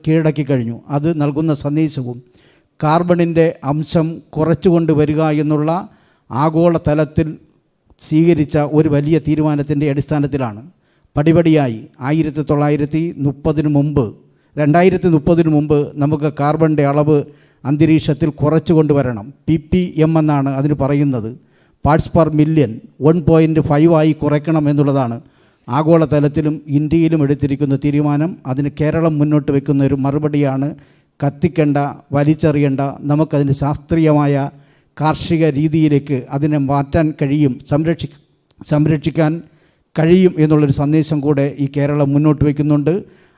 കീഴടക്കി കഴിഞ്ഞു. അത് നൽകുന്ന സന്ദേശവും കാർബണിൻ്റെ അംശം കുറച്ചുകൊണ്ട് വരിക എന്നുള്ള ആഗോള തലത്തിൽ സ്വീകരിച്ച ഒരു വലിയ തീരുമാനത്തിൻ്റെ അടിസ്ഥാനത്തിലാണ് പടിപടിയായി 2030 മുമ്പ് നമുക്ക് കാർബണിൻ്റെ അളവ് അന്തരീക്ഷത്തിൽ കുറച്ചു കൊണ്ടുവരണം. ppm എന്നാണ് അതിന് പറയുന്നത്. പാർട്സ് പെർ മില്യൺ 1.5 ആയി കുറയ്ക്കണം എന്നുള്ളതാണ് ആഗോളതലത്തിലും ഇന്ത്യയിലും എടുത്തിരിക്കുന്ന തീരുമാനം. അതിന് കേരളം മുന്നോട്ട് വയ്ക്കുന്ന ഒരു മറുപടിയാണ്. കത്തിക്കേണ്ട, വലിച്ചെറിയേണ്ട, നമുക്കതിന് ശാസ്ത്രീയമായ കാർഷിക രീതിയിലേക്ക് അതിനെ മാറ്റാൻ കഴിയും, സംരക്ഷിക്കാൻ കഴിയും എന്നുള്ളൊരു സന്ദേശം കൂടെ ഈ കേരളം മുന്നോട്ട് വയ്ക്കുന്നുണ്ട്.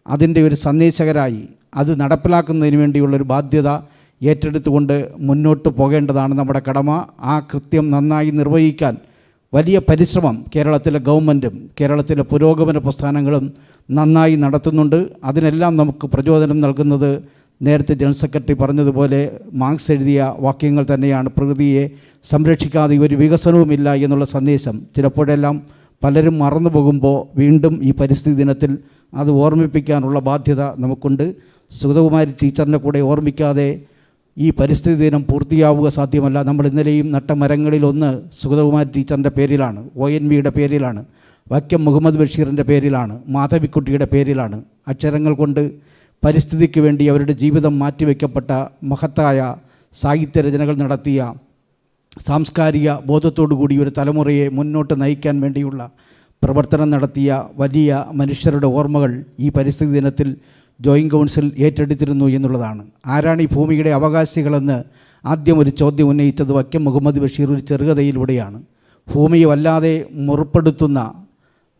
അതിൻ്റെ ഒരു സന്ദേശകരായി അത് നടപ്പിലാക്കുന്നതിന് വേണ്ടിയുള്ളൊരു ബാധ്യത ഏറ്റെടുത്തുകൊണ്ട് മുന്നോട്ട് പോകേണ്ടതാണ് നമ്മുടെ കടമ. ആ കൃത്യം നന്നായി നിർവഹിക്കാൻ വലിയ പരിശ്രമം കേരളത്തിലെ ഗവൺമെൻറ്റും കേരളത്തിലെ പുരോഗമന പ്രസ്ഥാനങ്ങളും നന്നായി നടത്തുന്നുണ്ട്. അതിനെല്ലാം നമുക്ക് പ്രചോദനം നൽകുന്നത് നേരത്തെ ജനറൽ സെക്രട്ടറി പറഞ്ഞതുപോലെ മാർക്സ് എഴുതിയ വാക്യങ്ങൾ തന്നെയാണ്. പ്രകൃതിയെ സംരക്ഷിക്കാതെ ഒരു വികസനവുമില്ല എന്നുള്ള സന്ദേശം ചിലപ്പോഴെല്ലാം പലരും മറന്നു പോകുമ്പോൾ വീണ്ടും ഈ പരിസ്ഥിതി ദിനത്തിൽ അത് ഓർമ്മിപ്പിക്കാനുള്ള ബാധ്യത നമുക്കുണ്ട്. സുഗതകുമാരി ടീച്ചറിനെ കൂടെ ഓർമ്മിക്കാതെ ഈ പരിസ്ഥിതി ദിനം പൂർത്തിയാവുക സാധ്യമല്ല. നമ്മൾ ഇന്നലെയും നട്ട മരങ്ങളിലൊന്ന് സുഗതകുമാരി ടീച്ചറിൻ്റെ പേരിലാണ്, ONVയുടെ പേരിലാണ്, വൈക്കം മുഹമ്മദ് ബഷീറിൻ്റെ പേരിലാണ്, മാധവിക്കുട്ടിയുടെ പേരിലാണ്. അക്ഷരങ്ങൾ കൊണ്ട് പരിസ്ഥിതിക്ക് വേണ്ടി അവരുടെ ജീവിതം മാറ്റിവെക്കപ്പെട്ട മഹത്തായ സാഹിത്യരചനകൾ നടത്തിയ, സാംസ്കാരിക ബോധത്തോടുകൂടി ഒരു തലമുറയെ മുന്നോട്ട് നയിക്കാൻ വേണ്ടിയുള്ള പ്രവർത്തനം നടത്തിയ വലിയ മനുഷ്യരുടെ ഓർമ്മകൾ ഈ പരിസ്ഥിതി ദിനത്തിൽ ജോയിൻറ്റ് കൗൺസിൽ ഏറ്റെടുത്തിരുന്നു എന്നുള്ളതാണ്. ആരാണ് ഈ ഭൂമിയുടെ അവകാശികളെന്ന് ആദ്യം ഒരു ചോദ്യം ഉന്നയിച്ചത് വൈക്കം മുഹമ്മദ് ബഷീർ ഒരു ചെറുകഥയിലൂടെയാണ്. ഭൂമിയെ വല്ലാതെ മുറിപ്പെടുത്തുന്ന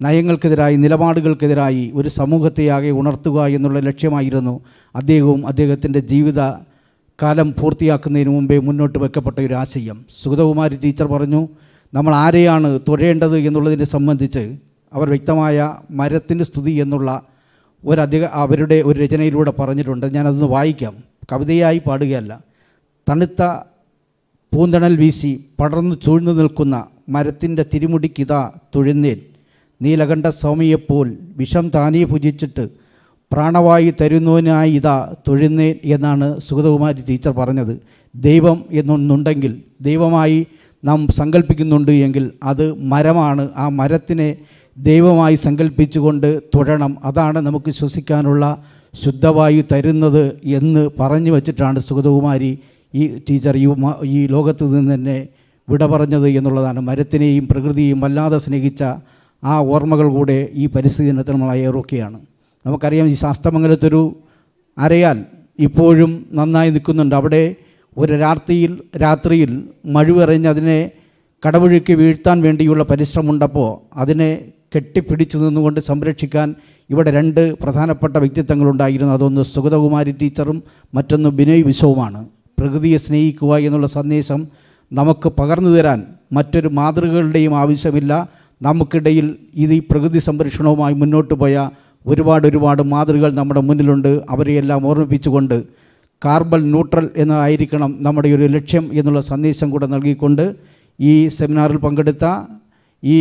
നയങ്ങൾക്കെതിരായി, നിലപാടുകൾക്കെതിരായി ഒരു സമൂഹത്തെയാകെ ഉണർത്തുക എന്നുള്ള ലക്ഷ്യമായിരുന്നു അദ്ദേഹവും അദ്ദേഹത്തിൻ്റെ ജീവിത കാലം പൂർത്തിയാക്കുന്നതിന് മുമ്പേ മുന്നോട്ട് വെക്കപ്പെട്ട ഒരു ആശയം. സുഗതകുമാരി ടീച്ചർ പറഞ്ഞു, നമ്മൾ ആരെയാണ് തൊഴേണ്ടത് എന്നുള്ളതിനെ സംബന്ധിച്ച് അവർ വ്യക്തമായ മരത്തിൻ്റെ സ്തുതി എന്നുള്ള അവരുടെ ഒരു രചനയിലൂടെ പറഞ്ഞിട്ടുണ്ട്. ഞാനതൊന്ന് വായിക്കാം. കവിതയായി പാടുകയല്ല. തണുത്ത പൂന്തണൽ വീശി പടർന്നു ചൂഴ്ന്നു നിൽക്കുന്ന മരത്തിൻ്റെ തിരുമുടിക്കിതാ തൊഴുന്നേൻ, നീലകണ്ഠ സ്വാമിയെപ്പോൽ വിഷം താനേ ഭുജിച്ചിട്ട് പ്രാണവായു തരുന്നവനായി ഇതാ തൊഴുന്നേൻ എന്നാണ് സുഗതകുമാരി ടീച്ചർ പറഞ്ഞത്. ദൈവം എന്നൊന്നുണ്ടെങ്കിൽ, ദൈവമായി നാം സങ്കല്പിക്കുന്നുണ്ട് എങ്കിൽ അത് മരമാണ്. ആ മരത്തിനെ ദൈവമായി സങ്കല്പിച്ചുകൊണ്ട് തൊഴണം. അതാണ് നമുക്ക് ശ്വസിക്കാനുള്ള ശുദ്ധവായു തരുന്നത് എന്ന് പറഞ്ഞു വച്ചിട്ടാണ് സുഗതകുമാരി ഈ ടീച്ചർ ഈ ലോകത്ത് നിന്ന് തന്നെ വിട പറഞ്ഞത് എന്നുള്ളതാണ്. മരത്തിനെയും പ്രകൃതിയെയും വല്ലാതെ സ്നേഹിച്ച ആ ഓർമ്മകൾ കൂടെ ഈ പരിസ്ഥിതി ദിനത്തിൽ നമ്മൾ അയറൊക്കെയാണ്. നമുക്കറിയാം, ഈ ശാസ്തമംഗലത്തൊരു അരയാൽ ഇപ്പോഴും നന്നായി നിൽക്കുന്നുണ്ട്. അവിടെ ഒരു രാത്രിയിൽ മഴുവെറിഞ്ഞ് അതിനെ കടപുഴക്കി വീഴ്ത്താൻ വേണ്ടിയുള്ള പരിശ്രമമുണ്ടപ്പോൾ അതിനെ കെട്ടിപ്പിടിച്ചു നിന്നുകൊണ്ട് സംരക്ഷിക്കാൻ ഇവിടെ 2 പ്രധാനപ്പെട്ട വ്യക്തിത്വങ്ങളുണ്ടായിരുന്നു. അതൊന്ന് സുഗതകുമാരി ടീച്ചറും മറ്റൊന്ന് ബിനോയ് വിശ്വവുമാണ്. പ്രകൃതിയെ സ്നേഹിക്കുക എന്നുള്ള സന്ദേശം നമുക്ക് പകർന്നു തരാൻ മറ്റൊരു മാതൃകകളുടെയും ആവശ്യമില്ല. നമുക്കിടയിൽ ഈ പ്രകൃതി സംരക്ഷണവുമായി മുന്നോട്ട് പോയ ഒരുപാട് മാതൃകകൾ നമ്മുടെ മുന്നിലുണ്ട്. അവരെയെല്ലാം ഓർമ്മിപ്പിച്ചുകൊണ്ട് കാർബൺ ന്യൂട്രൽ എന്നതായിരിക്കണം നമ്മുടെ ഒരു ലക്ഷ്യം എന്നുള്ള സന്ദേശം കൂടെ നൽകിക്കൊണ്ട് ഈ സെമിനാറിൽ പങ്കെടുത്ത ഈ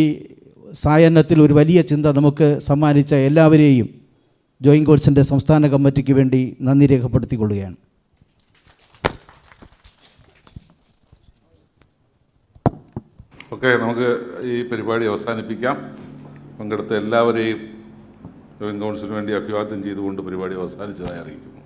സായാഹ്നത്തിൽ ഒരു വലിയ ചിന്ത നമുക്ക് സമ്മാനിച്ച എല്ലാവരെയും ജോയിൻറ്റ് കോഴ്സിൻ്റെ സംസ്ഥാന കമ്മിറ്റിക്ക് വേണ്ടി നന്ദി രേഖപ്പെടുത്തിക്കൊള്ളുകയാണ്. ഓക്കെ, നമുക്ക് ഈ പരിപാടി അവസാനിപ്പിക്കാം. പങ്കെടുത്ത എല്ലാവരെയും ജോയിൻറ്റ് കൗൺസിലിന് വേണ്ടി അഭിവാദ്യം ചെയ്തുകൊണ്ട് പരിപാടി അവസാനിച്ചതായി അറിയിക്കുന്നു.